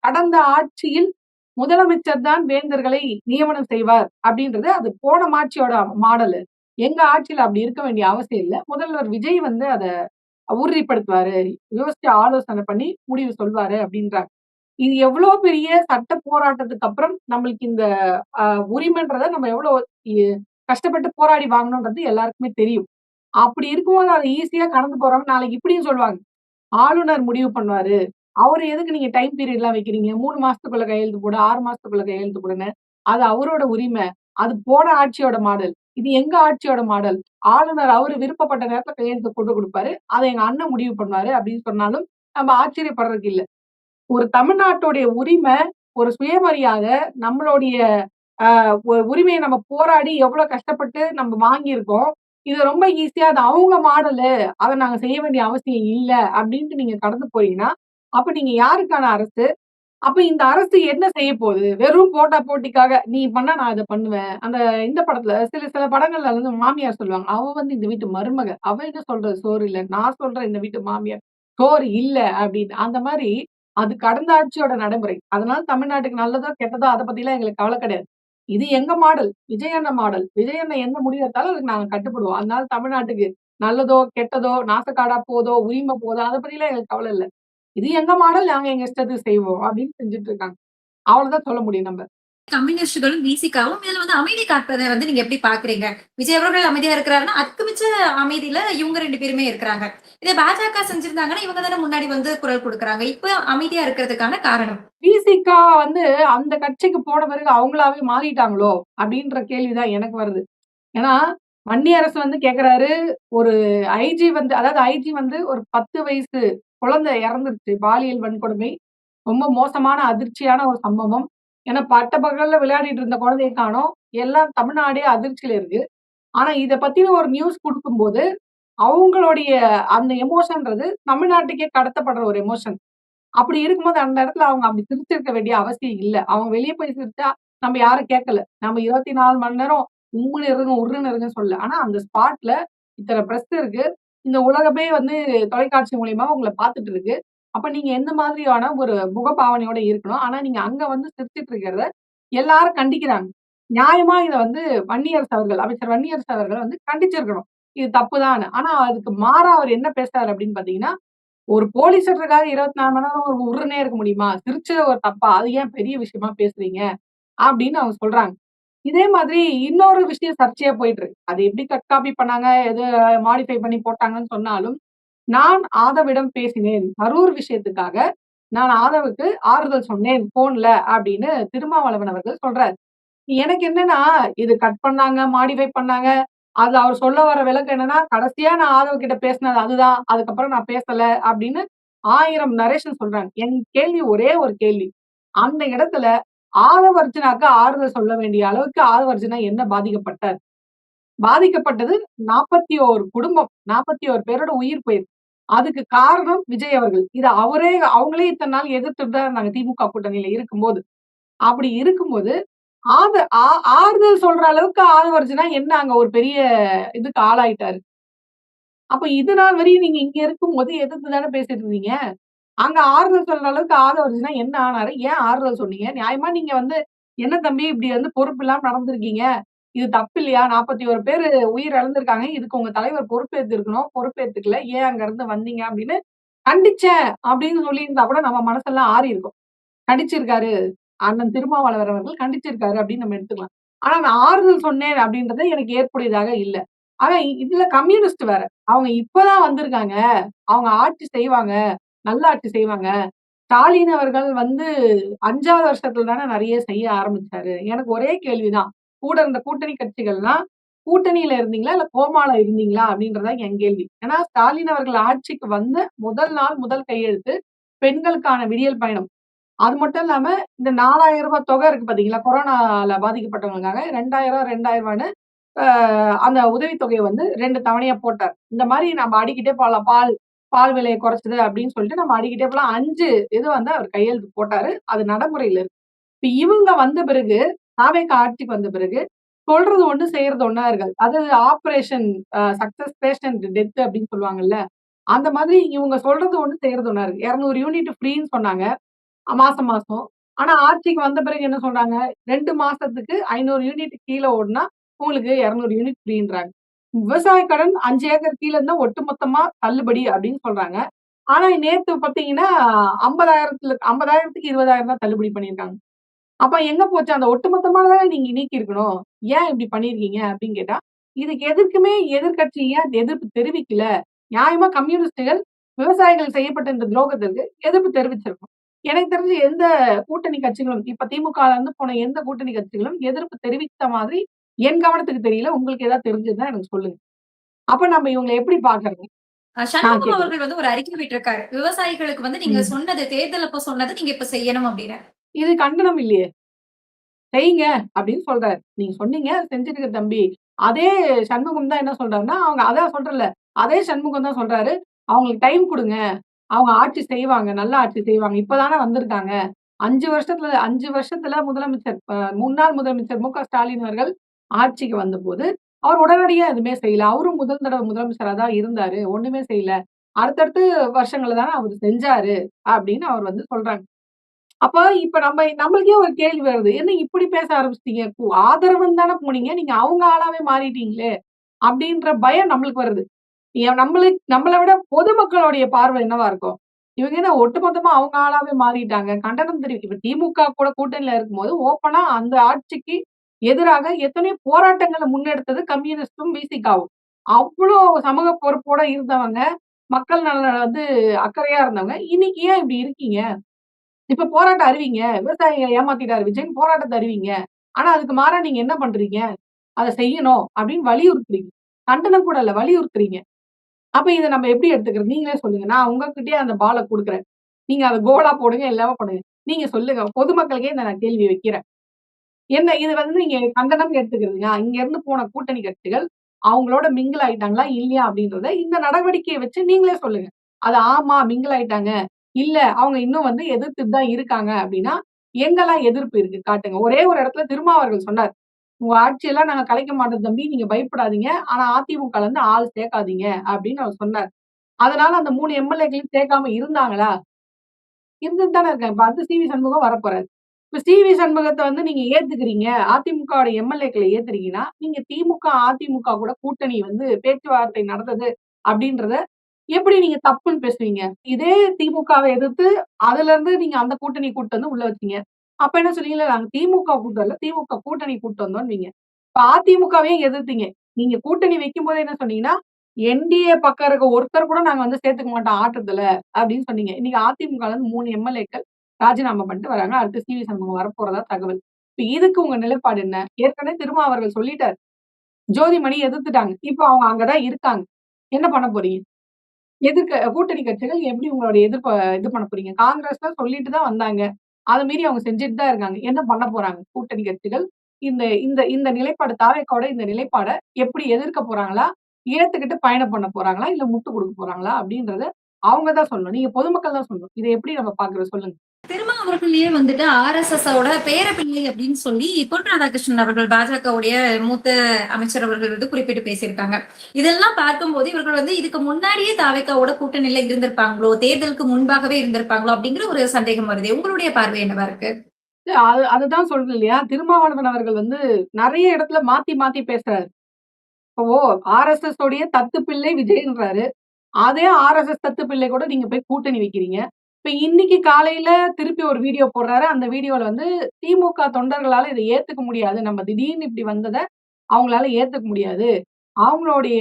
கடந்த ஆட்சியில் முதலமைச்சர் தான் வேந்தர்களை நியமனம் செய்வார் அப்படின்றது அது போன ஆட்சியோட மாடலு. எங்க ஆட்சியில அப்படி இருக்க வேண்டிய அவசியம் இல்ல. முதல்வர் விஜய் வந்து அத உறுதிப்படுத்துவாரு. யோசிச்சு ஆலோசனை பண்ணி முடிவு சொல்வாரு அப்படின்றாங்க. இது எவ்வளோ பெரிய சட்ட போராட்டத்துக்கு அப்புறம் நம்மளுக்கு இந்த அ உரிமைன்றத நம்ம எவ்வளோ இ கஷ்டப்பட்டு போராடி வாங்கணும்ன்றது எல்லாருக்குமே தெரியும். அப்படி இருக்கும்போது அத ஈஸியா கடந்து போறவங்க நாளைக்கு இப்படியும் சொல்லுவாங்க. ஆளுநர் முடிவு பண்ணுவாரு. அவரு எதுக்கு நீங்க டைம் பீரியட்லாம் வைக்கிறீங்க? 3 மாசத்துக்குள்ள கையெழுத்து போடு, 6 மாசத்துக்குள்ள கையெழுத்து போடுன்னு. அது அவரோட உரிமை. அது போன ஆட்சியோட மாடல். இது எங்க ஆட்சியோட மாடல். ஆளுநர் அவரு விருப்பப்பட்ட நேரத்துல கையெழுத்து போட்டு குடுப்பாரு. அத எங்க அண்ணன் முடிவு பண்ணுவாரு அப்படின்னு சொன்னாலும் நம்ம ஆச்சரியப்படுறதுக்கு இல்ல. ஒரு தமிழ்நாட்டுடைய உரிமை, ஒரு சுயமரியாதை, நம்மளுடைய உரிமைய நம்ம போராடி எவ்வளோ கஷ்டப்பட்டு நம்ம வாங்கியிருக்கோம். இது ரொம்ப ஈஸியா அது அவங்க மாடலு. அத நாங்க செய்ய வேண்டிய அவசியம் இல்ல அப்டின்ட்டு நீங்க கடந்து போறீங்கன்னா, அப்ப நீங்க யாருக்கான அரசு? அப்ப இந்த அரசு என்ன செய்ய போகுது? வெறும் போட்டா போட்டிக்காக, நீ பண்ணா நான் இத பண்ணுவேன். அந்த இந்த படத்துல சில சில படங்கள்ல வந்து மாமியார் சொல்லுவாங்க. அவ வந்து இந்த வீட்டு மருமக. அவ என்ன சொல்றது சோறு இல்ல. நான் சொல்றேன் இந்த வீட்டு மாமியார். சோறு இல்ல அப்டின்னு. அந்த மாரி அது கடந்த ஆட்சியோட நடைமுறை. அதனால தமிழ்நாட்டுக்கு நல்லதோ, கெட்டதோ அத பத்திலாம் எங்களுக்கு கவல கிடையாது. இது எங்க மாடல். விஜய் அண்ணன் மாடல். விஜய் அண்ணன் என்ன முடிவு எடுத்தாலும் அதுக்கு நாங்க கட்டுப்படுவோம். அதனால தமிழ்நாட்டுக்கு நல்லதோ, கெட்டதோ, நாசக்காடா போதோ, உரிமை போதோ அத பத்திலாம் எங்களுக்கு கவல இல்ல. இது எங்க மாடல். நாங்க எங்க இஷ்டத்துக்கு செய்வோம் அப்படின்னு செஞ்சுட்டு இருக்காங்க. அவ்வளவுதான் சொல்ல முடியும் நம்ப. கம்யூனிஸ்டுகளும், விசிகாவும் இதுல வந்து அமைதி காப்பத வந்து நீங்க எப்படி பார்க்குறீங்க? விஜய் அவர்கள் அமைதியா இருக்கிறாருன்னா, அதுக்கு மிச்ச அமைதியில இவங்க 2 பேருமே இருக்கிறாங்க. இதே பாஜக செஞ்சிருந்தாங்கன்னா, இவங்க தானே முன்னாடி வந்து குரல் குடுக்குறாங்க. இப்ப அமைதியா இருக்கிறதுக்கான காரணம்? விசிக வந்து அந்த கட்சிக்கு போன பிறகு அவங்களாவே மாறிட்டாங்களோ? அப்படின்ற கேள்வி தான் எனக்கு வருது. ஏன்னா, வன்னி அரசு வந்து கேட்கிறாரு, ஒரு ஐஜி வந்து அதாவது ஐஜி வந்து ஒரு 10 வயசு குழந்தை இறந்துருச்சு. பாலியல் வன்கொடுமை. ரொம்ப மோசமான அதிர்ச்சியான ஒரு சம்பவம். ஏன்னா பட்டப்பகல்ல விளையாடிட்டு இருந்த குழந்தைய காணோம். எல்லாம் தமிழ்நாடே அதிர்ச்சியில இருக்கு. ஆனா இத பத்தின ஒரு நியூஸ் குடுக்கும்போது, அவங்களுடைய அந்த எமோஷன்றது தமிழ்நாட்டுக்கே கடத்தப்படுற ஒரு எமோஷன். அப்படி இருக்கும்போது அந்த இடத்துல அவங்க அப்படி சிரிச்சிருக்க வேண்டிய அவசியம் இல்ல. அவங்க வெளிய போய் சிரிச்சா நம்ம யாரும் கேட்கல. நம்ம 24 மணி நேரம் உம்முன்னு இருங்க, உர்ருன்னு இருங்கன்னு சொல்லல. ஆனா அந்த ஸ்பாட்ல இத்தனை பிரஸ் இருக்கு. இந்த உலகமே வந்து தொலைக்காட்சி மூலியமா உங்கள பார்த்துட்டு இருக்கு. அப்ப நீங்க எந்த மாதிரியான ஒரு முகபாவனையோட இருக்கணும். ஆனா நீங்க அங்க வந்து சிரிச்சுட்டு இருக்கிறத எல்லாரும் கண்டிக்கிறாங்க. நியாயமா இத வந்து வன்னியரசு அவர்கள், அமைச்சர் வன்னியரசு அவர்கள் வந்து கண்டிச்சிருக்கணும். இது தப்புதான்னு. ஆனா அதுக்கு மாறா அவர் என்ன பேசுறாரு அப்படின்னு பார்த்தீங்கன்னா, ஒரு போலீஸ்காக 24 மணி நேரம் உர்ருனே இருக்க முடியுமா? சிரிச்சது ஒரு தப்பா? அது ஏன் பெரிய விஷயமா பேசுறீங்க? அப்படின்னு அவங்க சொல்றாங்க. இதே மாதிரி இன்னொரு விஷயம் சர்ச்சையா போயிட்டு இருக்கு. அது எப்படி கட் காப்பி பண்ணாங்க, எது மாடிஃபை பண்ணி போட்டாங்கன்னு சொன்னாலும், நான் ஆதவிடம் பேசினேன். கரூர் விஷயத்துக்காக நான் ஆதவுக்கு ஆறுதல் சொன்னேன் ஃபோன்ல அப்படின்னு திருமாவளவன் அவர்கள் சொல்றாரு. எனக்கு என்னன்னா, இது கட் பண்ணாங்க, மாடிஃபை பண்ணாங்க. அதுல அவர் சொல்ல வர விளக்கம் என்னன்னா, கடைசியா நான் ஆதவ் கிட்ட பேசினது அதுதான். அதுக்கப்புறம் நான் பேசல அப்படின்னு 1000 நரேஷன் சொல்றாங்க. என் கேள்வி ஒரே ஒரு கேள்வி. அந்த இடத்துல ஆதவ் அர்ஜுனாக்கு ஆறுதல் சொல்ல வேண்டிய அளவுக்கு ஆதவ் அர்ஜுனா என்ன பாதிக்கப்பட்டார்? பாதிக்கப்பட்டது 41 குடும்பம். 41 பேரோட உயிர் போயிருக்கு. அதுக்கு காரணம் விஜய் அவர்கள். இத அவங்களே இத்தன நாள் எதிர்த்துட்டு தான் இருந்தாங்க திமுக கூட்டணியில இருக்கும்போது. அப்படி இருக்கும்போது ஆத ஆ ஆறுதல் சொல்ற அளவுக்கு ஆதவர்ஜுனா என்ன அங்க ஒரு பெரிய இதுக்கு ஆளாயிட்டாரு. அப்ப இது நாள் வரையும் நீங்க இங்க இருக்கும்போது எதிர்த்து தானே பேசிட்டு இருந்தீங்க. அங்க ஆறுதல் சொல்ற அளவுக்கு ஆதவர்ஜுனா என்ன ஆனாரு? ஏன் ஆறுதல் சொன்னீங்க? நியாயமா நீங்க வந்து என்ன தம்பி இப்படி வந்து பொறுப்பு இல்லாம நடந்திருக்கீங்க. இது தப்பு இல்லையா? 41 பேரு உயிர் இழந்திருக்காங்க. இதுக்கு உங்க தலைவர் பொறுப்பேத்து இருக்கணும். பொறுப்பேத்துக்கல. ஏன் அங்க இருந்து வந்தீங்க? அப்படின்னு கண்டிச்சேன் அப்படின்னு சொல்லியிருந்தா கூட நம்ம மனசெல்லாம் ஆறியிருக்கும். கண்டிச்சிருக்காரு. அண்ணன் திருமாவளவன் அவர்கள் கண்டிச்சிருக்காரு அப்படின்னு நம்ம எடுத்துக்கலாம். ஆனா நான் ஆறுதல் சொன்னேன் அப்படின்றது எனக்கு ஏற்புடையதாக இல்ல. ஆனா இதுல கம்யூனிஸ்ட் வேற. அவங்க இப்பதான் வந்திருக்காங்க. அவங்க ஆட்சி செய்வாங்க. நல்ல ஆட்சி செய்வாங்க. ஸ்டாலின் அவர்கள் வந்து 5வது வருஷத்துல தானே நெறைய செய்ய ஆரம்பிச்சாரு. எனக்கு ஒரே கேள்விதான். கூட இருந்த கூட்டணி கட்சிகள்லாம் கூட்டணியில இருந்தீங்களா? இல்ல கோமால இருந்தீங்களா? அப்படின்றது தான் என் கேள்வி. ஏன்னா ஸ்டாலின் அவர்கள் ஆட்சிக்கு வந்த முதல் நாள் முதல் கையெழுத்து பெண்களுக்கான விடியல் பயணம். அது மட்டும் இல்லாம, இந்த ரூ. 4000 தொகை இருக்கு பார்த்தீங்களா? கொரோனால பாதிக்கப்பட்டவங்களுக்காக 2000 2000 அ அந்த உதவித்தொகைய வந்து 2 தவணையா போட்டார். இந்த மாரி நம்ம அடிக்கிட்டே போலாம். பால் பால் விலைய குறைச்சது அப்படின்னு சொல்லிட்டு நம்ம அடிக்கிட்டே போலாம். 5 இது வந்து அவர் கையெழுத்து போட்டாரு. அது நடைமுறையில இருக்கு. இப்ப இவங்க வந்த பிறகு, தாவேகா ஆட்சிக்கு வந்த பிறகு, சொல்றது ஒண்ணு, செய்யறது ஒண்ணா இருக்காது. அது ஆப்பரேஷன் சக்சஸ் பேஷண்ட் டெத் அப்படின்னு சொல்லுவாங்கல்ல. அந்த மாதிரி இவங்க சொல்றது ஒண்ணு, செய்யறது ஒண்ணா இருக்கு. 200 யூனிட் ஃப்ரீன்னு சொன்னாங்க. மாசம் மாசம். ஆனா ஆட்சிக்கு வந்த பிறகு என்ன சொல்றாங்க? 2 மாசத்துக்கு 500 யூனிட் கீழ ஓடுனா, உங்களுக்கு 200 யூனிட் ஃப்ரீன்றாங்க. விவசாய கடன் 5 ஏக்கர் கீழ இருந்தா ஒட்டுமொத்தமா தள்ளுபடி அப்படின்னு சொல்றாங்க. ஆனா நேத்து பார்த்தீங்கன்னா, 50,000க்கு 20,000 தான் தள்ளுபடி பண்ணியிருக்காங்க. அப்ப எங்க போச்சு? அந்த ஒட்டுமொத்தமானதானே நீங்க நீக்கியிருக்கணும். ஏன் இப்படி பண்ணியிருக்கீங்க? அப்படின்னு கேட்டா, இதுக்கு எதுக்குமே எதிர்க்கட்சி ஏன் எதிர்ப்பு தெரிவிக்கல? நியாயமா கம்யூனிஸ்டுகள் விவசாயிகள் செய்யப்பட்ட இந்த துரோகத்திற்கு எதிர்ப்பு தெரிவிச்சிருக்கணும். எனக்கு தெரிஞ்சு எந்த கூட்டணி கட்சிகளும், இப்ப திமுகல இருந்து போன எந்த கூட்டணி கட்சிகளும் எதிர்ப்பு தெரிவித்த மாதிரி என் கவனத்துக்கு தெரியல. உங்களுக்கு ஏதாவது தெரிஞ்சிருந்தா எனக்கு சொல்லுங்க. அப்ப நம்ம இவங்கள எப்படி பார்க்கறது? சண்முகம் கேக்குறேன். அவர்கள் வந்து ஒரு அறிக்கை விட்டிருக்காரு. விவசாயிகளுக்கு வந்து நீங்க ம். சொன்னது தேர்தல் அப்ப சொன்னது நீங்க இப்ப செய்யணும் அப்படின்னு. இது கண்டனம் இல்லையே! செய்யுங்க அப்படின்னு சொல்றாரு. நீங்க சொன்னீங்க, செஞ்சுருங்க தம்பி. அதே சண்முகம் தான் என்ன சொல்றாருன்னா, அவங்க அதான் சொல்றேன்ல, அதே சண்முகம் தான் சொல்றாரு, அவங்களுக்கு டைம் குடுங்க. அவங்க ஆட்சி செய்வாங்க. நல்ல ஆட்சி செய்வாங்க. இப்ப தானே வந்திருக்காங்க. 5 வருஷத்துல முதலமைச்சர் முன்னாள் முதலமைச்சர் ஸ்டாலின் அவர்கள் ஆட்சிக்கு வந்தபோது, அவர் உடனடியா எதுவுமே செய்யல. அவரும் முதல் தடவ முதலமைச்சரா தான் இருந்தாரு. ஒண்ணுமே செய்யல. அடுத்தடுத்து வருஷங்கள்ல தானே அவரு செஞ்சாரு அப்படின்னு அவர் வந்து சொல்றாங்க. அப்ப இப்ப நம்மளுக்கே ஒரு கேள்வி வருது. என்ன இப்படி பேச ஆரம்பிச்சுட்டீங்க? ஆதரவுன்னு தானே போனீங்க. நீங்க அவங்க ஆளாவே மாறிட்டீங்களே! அப்டின்ற பயம் நம்மளுக்கு வருது. நம்மள விட பொதுமக்களுடைய பார்வை என்னவா இருக்கும்? இவங்க என்ன ஒட்டுமொத்தமா அவங்க ஆளாவே மாறிட்டாங்க. கண்டனம் இப்ப திமுக கூட கூட்டணியில இருக்கும்போது, ஓப்பனா அந்த ஆட்சிக்கு எதிராக எத்தனையோ போராட்டங்கள முன்னெடுத்தது கம்யூனிஸ்டும், விசிகாவும். அவ்ளோ சமூக பொறுப்போட இருந்தவங்க, மக்கள் நலன்ல வந்து அக்கறையா இருந்தவங்க. இன்னைக்கு ஏன் இப்படி இருக்கீங்க? இப்ப போராட்டம் அறிவிங்க. விவசாயிய ஏமாத்திட்டாரு விஜய்ன்னு போராட்டத்த அறிவிங்க. ஆனா அதுக்கு மாறா நீங்க என்ன பண்றீங்க? அத செய்யணும் அப்படின்னு வலியுறுத்துறீங்க. கண்டனம் கூட இல்ல, வலியுறுத்துறீங்க. அப்ப இத நம்ம எப்படி எடுத்துக்கிறது? நீங்களே சொல்லுங்க. நான் உங்ககிட்டயே அந்த பால குடுக்குறேன். நீங்க அத கோலா போடுங்க, எல்லாமே பண்ணுங்க. நீங்க சொல்லுங்க. பொதுமக்களுக்கே இந்த நான் கேள்வி வைக்கிறேன். என்ன இது வந்து நீங்க கண்டனம்னு எடுத்துக்கிறீங்களா? இங்க இருந்து போன கூட்டணி கட்சிகள் அவங்களோட மிங்கிள் ஆயிட்டாங்களா? இல்லையா? அப்படின்றத இந்த நடவடிக்கைய வச்சு நீங்களே சொல்லுங்க. அது ஆமா மிங்கிள் ஆயிட்டாங்க. இல்ல அவங்க இன்னும் வந்து எதிர்த்துட்டு தான் இருக்காங்க அப்படின்னா, எங்கெல்லாம் எதிர்ப்பு இருக்கு காட்டுங்க. ஒரே ஒரு இடத்துல திருமாவர்கள் சொன்னார். உங்க ஆட்சியெல்லாம் நாங்க கலைக்க மாட்டோம் தம்பி. நீங்க பயப்படாதீங்க. ஆனா அதிமுகல இருந்து ஆள் சேர்க்காதீங்க அப்படின்னு அவர் சொன்னார். அதனால அந்த 3 எம்எல்ஏக்களையும் சேர்க்காம இருந்தாங்களா? இருந்துட்டு தானே இருக்காங்க. இப்ப அடுத்து சி.வி. சண்முகம் வரப்போறாரு. இப்ப சி.வி. சண்முகத்த வந்து நீங்க ஏத்துக்கிறீங்க. அதிமுகவோட எம்எல்ஏக்கள ஏத்துறீங்கன்னா, நீங்க திமுக, அதிமுக கூட கூட்டணி வந்து பேச்சுவார்த்தை நடந்தது அப்படின்றத எப்படி நீங்க தப்புன்னு பேசுவீங்க? இதே திமுகவ எதிர்த்து அதுலருந்து நீங்க அந்த கூட்டணி கூட்டு வந்து உள்ள வச்சீங்க. அப்ப என்ன சொன்னீங்க? இல்ல நாங்க திமுக கூட்டு வரல. திமுக கூட்டணி கூட்டு வந்தோம்னீங்க. இப்ப அதிமுகவையும் எதிர்த்தீங்க. நீங்க கூட்டணி வைக்கும்போதே என்ன சொன்னீங்கன்னா, என்டிஏ பக்கம் இருக்க ஒருத்தர் கூட நாங்க வந்து சேர்த்துக்க மாட்டோம் ஆட்டத்துல அப்படின்னு சொன்னீங்க. இன்னைக்கு அதிமுகல இருந்து 3 எம்எல்ஏக்கள் ராஜினாமா பண்ணிட்டு வராங்க. அடுத்து சி.வி. சண்முகம் வரப்போறதா தகவல். இப்ப இதுக்கு உங்க நிலைப்பாடு என்ன? ஏற்கனவே திருமாவர்கள் சொல்லிட்டாரு. ஜோதிமணி எதிர்த்துட்டாங்க. இப்ப அவங்க அங்க தான் இருக்காங்க. என்ன பண்ண போறீங்க? கூட்டணி கட்சிகள் எப்படி உங்களுடைய எதிர்ப்ப இது பண்ண போறீங்க? காங்கிரஸ்ல சொல்லிட்டு தான் வந்தாங்க. அத மீறி அவங்க செஞ்சுட்டு தான் இருக்காங்க. என்ன பண்ண போறாங்க? கூட்டணி கட்சிகள் இந்த இந்த இந்த நிலைப்பாடு தாவேக்காவோட இந்த நிலைப்பாட எப்படி எதிர்க்க போறாங்களா? ஏத்துக்கிட்டு பயணம் பண்ண போறாங்களா? இல்ல முட்டு குடுக்க போறாங்களா? அப்படின்றத அவங்க தான் சொல்லணும். நீங்க பொதுமக்கள் தான் சொல்லணும். இத எப்படி நம்ம பார்க்கிறோம் சொல்லுங்க. திருமா அவர்களே வந்துட்டு ஆர்எஸ்எஸ் ஓட பேரப்பிள்ளை அப்படின்னு சொல்லி பொன் ராதாகிருஷ்ணன் அவர்கள் பாஜகவுடைய மூத்த அமைச்சர் அவர்கள் வந்து குறிப்பிட்டு பேசியிருக்காங்க. இதெல்லாம் பார்க்கும்போது இவர்கள் வந்து இதுக்கு முன்னாடியே தாவேக்காவோட கூட்டணியில இருந்திருப்பாங்களோ, தேர்தலுக்கு முன்பாகவே இருந்திருப்பாங்களோ அப்படிங்கிற ஒரு சந்தேகம் வருது. உங்களுடைய பார்வை என்னவா இருக்கு? அதுதான் சொல்றேன் இல்லையா? திருமாவளவன் அவர்கள் வந்து நெறைய இடத்துல மாத்தி மாத்தி பேசுறாரு. இப்போ ஆர்எஸ்எஸ் உடைய தத்து பிள்ளை விஜய்ன்றாரு. அதே ஆர்எஸ்எஸ் தத்து பிள்ளை கூட நீங்க போய் கூட்டணி வைக்கிறீங்க. இப்ப இன்னைக்கு காலையில திருப்பி ஒரு வீடியோ போடுறாரு. அந்த வீடியோல வந்து திமுக தொண்டர்களால இத ஏத்துக்க முடியாது. நம்ம திடீர்னு இப்படி வந்தத அவங்களால ஏத்துக்க முடியாது. அவங்களுடைய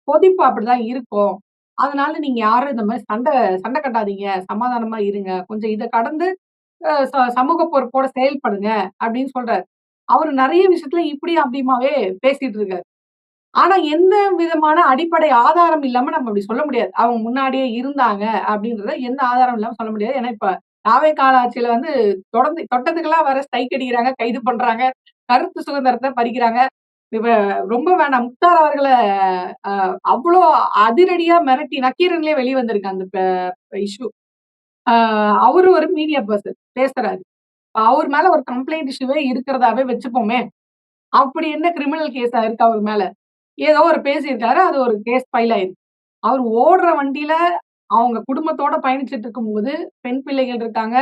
கொதிப்பு அப்படிதான் இருக்கும். அதனால நீங்க யாரும் இந்த மாரி சண்டை கட்டாதீங்க. சமாதானமா இருங்க. கொஞ்சம் இத கடந்து சமூக பொறுப்போட செயல்படுங்க அப்படின்னு சொல்றாரு. அவரு நெறைய விஷயத்துல இப்படி அப்படியுமாவே பேசிட்டு இருக்காரு. ஆனா, எந்த விதமான அடிப்படை ஆதாரம் இல்லாம நம்ம அப்படி சொல்ல முடியாது. அவங்க முன்னாடியே இருந்தாங்க அப்படின்றத எந்த ஆதாரம் இல்லாம சொல்ல முடியாது. ஏன்னா, இப்ப தாவேக்கால ஆட்சியில வந்து தொடர்ந்து தொட்டத்துக்கெல்லாம் வேற ஸ்ட்ரைக் அடிக்கிறாங்க, கைது பண்றாங்க, கருத்து சுதந்திரத்த பறிக்கிறாங்க. இப்ப ரொம்ப வேணாம். முக்தார் அவர்கள அவ்ளோ அதிரடியா மிரட்டி நக்கீரன்லயே வெளிய வந்திருக்கு அந்த இஷ்யூ. அ அவரு ஒரு மீடியா பெர்சன் பேசுறாரு. அவர் மேல ஒரு கம்ப்ளைண்ட் இஷ்யூவே இருக்கிறதாவே வச்சுப்போமே. அப்படி என்ன கிரிமினல் கேஸா இருக்கு அவர் மேல? ஏதோ ஒரு பேசியிருக்காரு. அது ஒரு கேஸ் ஃபைல் ஆயிருக்கு. அவர் ஓடுற வண்டியில அவங்க குடும்பத்தோட பயணிச்சுட்டு இருக்கும்போது, பெண் பிள்ளைகள் இருக்காங்க,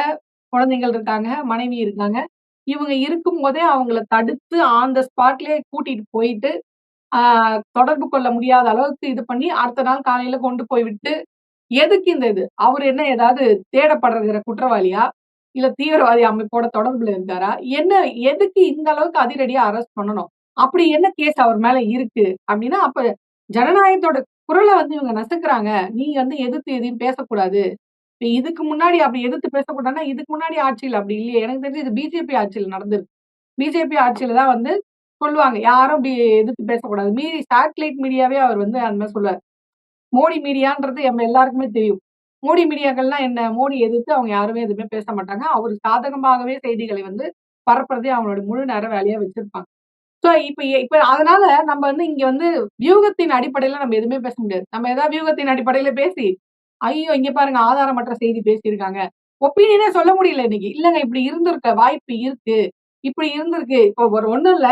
குழந்தைகள் இருக்காங்க, மனைவி இருக்காங்க. இவங்க இருக்கும்போதே அவங்கள தடுத்து ஆன் த ஸ்பாட்லயே கூட்டிட்டு போயிட்டு, ஆ தொடர்பு கொள்ள முடியாத அளவுக்கு இது பண்ணி, அடுத்த நாள் காலையில கொண்டு போய் விட்டு, எதுக்கு இந்த இது? அவரு என்ன ஏதாவது தேடப்படுகிற குற்றவாளியா? இல்ல தீவிரவாதி அமைப்போட தொடர்புல இருக்காரா? என்ன எதுக்கு இந்த அளவுக்கு அதிரடியா அரெஸ்ட் பண்ணணும்? அப்படி என்ன கேஸ் அவர் மேல இருக்கு? அப்படின்னா, அப்ப ஜனநாயகத்தோட குரல வந்து இவங்க நசுக்குறாங்க. நீங்க வந்து எதிர்த்து எதையும் பேசக்கூடாது. இப்ப இதுக்கு முன்னாடி அப்படி எதிர்த்து பேசக்கூடாதுன்னா, இதுக்கு முன்னாடி ஆட்சியில அப்படி இல்லையே. எனக்கு தெரிஞ்சு இது பிஜேபி ஆட்சியில நடந்திருக்கு. பிஜேபி ஆட்சியில தான் வந்து சொல்லுவாங்க. யாரும் இப்படி எதிர்த்து பேசக்கூடாது. மீறி சேட்டலைட் மீடியாவே அவர் வந்து அந்த மாரி சொல்லுவாரு. மோடி மீடியான்றது நம்ம எல்லாருக்குமே தெரியும். மோடி மீடியாக்கள்னா என்ன? மோடி எதிர்த்து அவங்க யாருமே எதுவுமே பேச மாட்டாங்க. அவருக்கு சாதகமாகவே செய்திகளை வந்து பரப்புறதே அவங்களோட முழு நேர வேலையா வச்சிருப்பாங்க. சோ இப்ப அதனால நம்ம வந்து இங்க வந்து வியூகத்தின் அடிப்படையில நம்ம எதுவுமே பேச முடியாது. நம்ம ஏதாவது வியூகத்தின் அடிப்படையில பேசி, ஐயோ! இங்க பாருங்க ஆதாரமற்ற செய்தி பேசியிருக்காங்க. ஒப்பீனியனே சொல்ல முடியல இன்னைக்கு. இல்லங்க இப்படி இருந்திருக்க வாய்ப்பு இருக்கு. இப்படி இருந்திருக்கு. இப்போ ஒரு ஒண்ணும் இல்ல.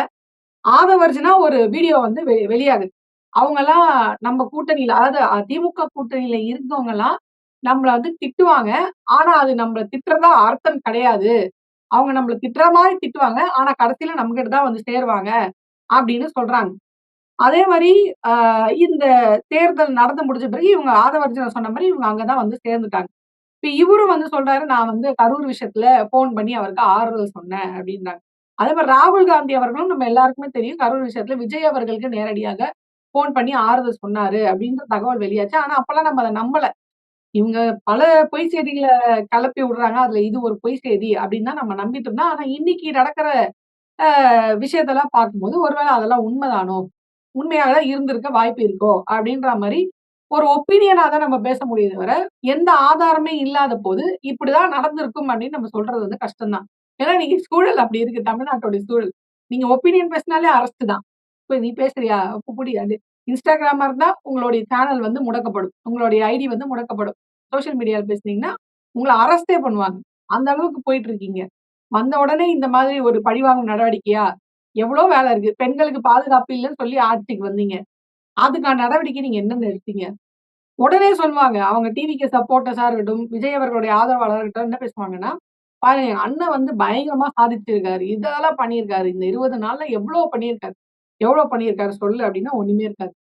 ஆதவர்ஜுனா ஒரு வீடியோ வந்து வெளியாகுது. அவங்கலாம் நம்ம கூட்டணியில அதாவது திமுக கூட்டணியில இருக்கவங்கலாம் நம்மள வந்து திட்டுவாங்க. ஆனா, அது நம்மள திட்டுறதா அர்த்தம் கிடையாது. அவங்க நம்மள திட்டுற மாரி திட்டுவாங்க. ஆனா, கடைசியில நம்மகிட்ட தான் வந்து சேருவாங்க. அப்படின்னு சொல்றாங்க. அதே மாரி அ இந்த தேர்தல் நடந்து முடிஞ்ச பிறகு இவங்க ஆதவர்ஜுனா சொன்ன மாரி இவங்க அங்க தான் வந்து சேர்ந்துட்டாங்க. இப்ப இவரும் வந்து சொல்றாரு, நான் வந்து கரூர் விஷயத்துல ஃபோன் பண்ணி அவருக்கு ஆறுதல் சொன்னேன் அப்படின்றாங்க. அதே மாரி ராகுல் காந்தி அவர்களும் நம்ம எல்லாருக்குமே தெரியும். கரூர் விஷயத்துல விஜய் அவர்களுக்கு நேரடியாக ஃபோன் பண்ணி ஆறுதல் சொன்னாரு அப்படின்ற தகவல் வெளியாச்சு. ஆனா, அப்பல்லாம் நம்ம அத நம்பல. இவங்க பல பொய் செய்திகள கலப்பி விடுறாங்க. அதுல இது ஒரு பொய் செய்தி அப்படின்னு தான் நம்ம நம்பிட்டு இருந்தோம். ஆனா, இன்னைக்கு நடக்கிற விஷயத்தெல்லாம் பார்க்கும்போது, ஒருவேள அதெல்லாம் உண்மைதானோ! உண்மையாக தான் இருந்திருக்க வாய்ப்பு இருக்கோ! அப்படின்ற மாரி ஒரு ஒப்பீனியனா தான் நம்ம பேச முடியுதே தவிர, எந்த ஆதாரமே இல்லாத போது, இப்படிதான் நடந்திருக்கும் அப்படின்னு நம்ம சொல்றது வந்து கஷ்டம் தான். ஏன்னா இன்னைக்கு சூழல் அப்படி இருக்கு. தமிழ்நாட்டோட சூழல். நீங்க ஒப்பீனியன் பேசினாலே அரெஸ்ட் தான். இப்ப நீ பேசுறியா? அப்ப புடி அது. இன்ஸ்டாகிராமா இருந்தா உங்களுடைய சேனல் வந்து முடக்கப்படும். உங்களுடைய ஐடி வந்து முடக்கப்படும். சோசியல் மீடியால பேசுனீங்கன்னா, உங்கள அரெஸ்ட்டே பண்ணுவாங்க. அந்த அளவுக்கு போயிட்டு இருக்கீங்க. வந்த உடனே இந்த மாதிரி ஒரு பழிவாங்கும் நடவடிக்கையா? எவ்வளோ வேலை இருக்கு. பெண்களுக்கு பாதுகாப்பு இல்லன்னு சொல்லி ஆட்சிக்கு வந்தீங்க. அதுக்கான நடவடிக்கை நீங்க என்னென்ன எடுத்தீங்க? உடனே சொல்லுவாங்க. அவங்க டிவிக்கு சப்போர்ட்டர்ஸா இருக்கட்டும், விஜய் அவர்களுடைய ஆதரவாளரா இருக்கட்டும் என்ன பேசுவாங்கன்னா, "பாருங்க எங்க அண்ணன் வந்து பயங்கரமா சாதிச்சிருக்காரு. இதெல்லாம் பண்ணியிருக்காரு. இந்த 20 நாள்ல எவ்ளோ பண்ணியிருக்காரு. எவ்ளோ பண்ணியிருக்காரு சொல்லு" அப்படின்னா ஒண்ணுமே இருக்காது.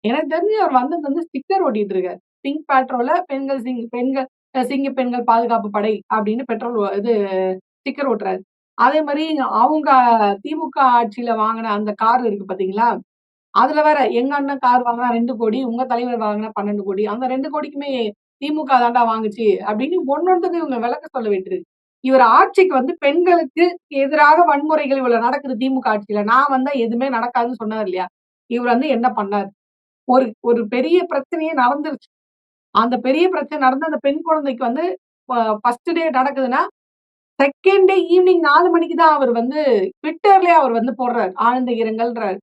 எனக்கு தெரிஞ்சு அவர் வந்தது வந்து ஸ்டிக்கர் ஒட்டிட்டு இருக்காரு. பிங்க் பேட்ரோல பெண்கள் சிங்க பெண்கள் பாதுகாப்பு படை அப்படின்னு பெட்ரோல் இது ஸ்டிக்கர் ஒட்டுறாரு. அதே மாரி அவங்க திமுக ஆட்சியில வாங்குன அந்த கார் இருக்கு பார்த்தீங்களா? அதுல வேற எங்க அண்ணன் கார் வாங்குனா 2,00,00,000 உங்க தலைவர் வாங்குனா 12,00,00,000 அந்த 2,00,00,000க்குமே திமுக தான்டா வாங்குச்சு அப்படின்னு ஒண்ணொண்ணுத்துக்கும் இவங்க விளக்க சொல்ல வேண்டியிருக்கு. இவர் ஆட்சிக்கு வந்து பெண்களுக்கு எதிராக வன்முறைகள் இவ்வளவு நடக்குது திமுக ஆட்சியில. நான் வந்தா எதுவுமே நடக்காதுன்னு சொன்னார் இல்லையா? இவர் வந்து என்ன பண்ணாரு? ஒரு ஒரு பெரிய பிரச்சனையே நடந்துருச்சு. அந்த பெரிய பிரச்சனை நடந்து அந்த பெண் குழந்தைக்கு வந்து ஃபர்ஸ்ட் டே நடக்குதுன்னா, செகண்ட் டே ஈவினிங் 4 மணிக்கு தான் அவர் வந்து ட்விட்டர்லயே அவர் வந்து போடுறாரு. ஆழ்ந்த இரங்கல்ன்றாரு.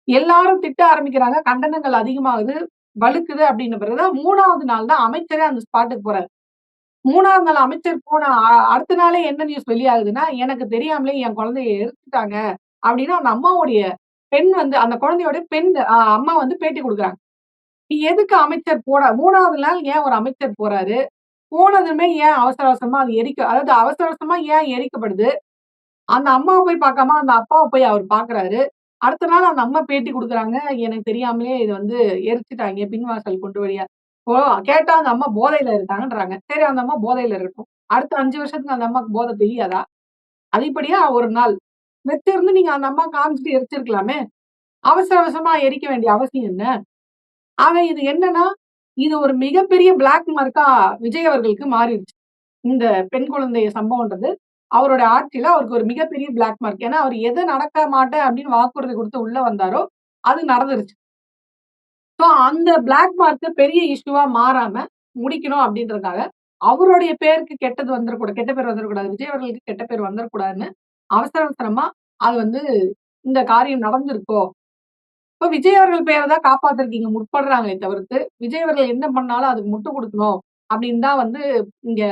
எல்லாரும் திட்ட ஆரம்பிக்கிறாங்க. கண்டனங்கள் அதிகமாகுது, வலுக்குது அப்டின்ன பிறகு தான் 3வது நாள் தான் அமைச்சரே அந்த ஸ்பாட்டுக்கு போறாரு. 3வது நாள் அமைச்சர் போன அடுத்த நாளே என்ன நியூஸ் வெளியாகுதுன்னா, எனக்கு தெரியாமலே என் குழந்தைய எரிச்சுட்டாங்க அப்டின்னு அந்த அம்மாவுடைய பெண் வந்து அந்த குழந்தையோட பெண் அம்மா வந்து பேட்டி குடுக்குறாங்க. எதுக்கு அமைச்சர் 3வது நாள் ஏன் ஒரு அமைச்சர் போறாரு? போனதுமே ஏன் அவசர அவசரமா அது அதாவது அவசர அவசரமா ஏன் எரிக்கப்படுது? அந்த அம்மாவ போய் பார்க்காம, அந்த அப்பாவ போய் அவரு பார்க்குறாரு. அடுத்த நாள் அந்த அம்மா பேட்டி குடுக்குறாங்க. எனக்கு தெரியாமலே இது வந்து எரிச்சுட்டாய்ங்க. பின்வாசல் கொண்டு வழியா. இப்போ கேட்டா அந்த அம்மா போதையில இருக்காங்கன்றாங்க. சரி அந்த அம்மா போதையில இருக்கட்டும். அடுத்த 5 வருஷத்துக்கு அந்த அம்மாக்கு போதை தெரியாதா? அதிகப்படியா ஒரு நாள். வச்சிருந்து நீங்க அந்த அம்மா காமிச்சுட்டு எரிச்சிருக்கலாமே! அவசர அவசரமா எரிக்க வேண்டிய அவசியம் என்ன? ஆக இது என்னன்னா, இது ஒரு மிகப்பெரிய பிளாக் மார்க்கா விஜய் அவர்களுக்கு மாறிடுச்சு. இந்த பெண் குழந்தை சம்பவம்ன்றது, அவரோட ஆட்சியில அவருக்கு ஒரு மிகப்பெரிய பிளாக் மார்க். ஏன்னா, அவரு எத நடக்க மாட்டேன் அப்படின்னு வாக்குறுதி குடுத்து உள்ள வந்தாரோ, அது நடந்துருச்சு. ஸோ அந்த பிளாக் மார்க்க பெரிய இஷ்யூவா மாறாம முடிக்கணும் அப்படின்றதுக்காக, அவருடைய பேருக்கு கெட்டது வந்துரக்கூடாது. கெட்ட பேர் வந்துரக்கூடாது. விஜய் அவர்களுக்கு கெட்ட பேர் வந்துரக்கூடாதுன்னு அவசர அவசரமா அது வந்து இந்த காரியம் நடந்திருக்கோ! இப்ப விஜய் அவர்கள் பேர தான் காப்பாத்துறதுக்கு இங்க முற்படுறாங்களே தவிர்த்து, விஜய் அவர்கள் என்ன பண்ணாலும் அதுக்கு முட்டு குடுக்கணும் அப்படின்னு தான் வந்து இங்க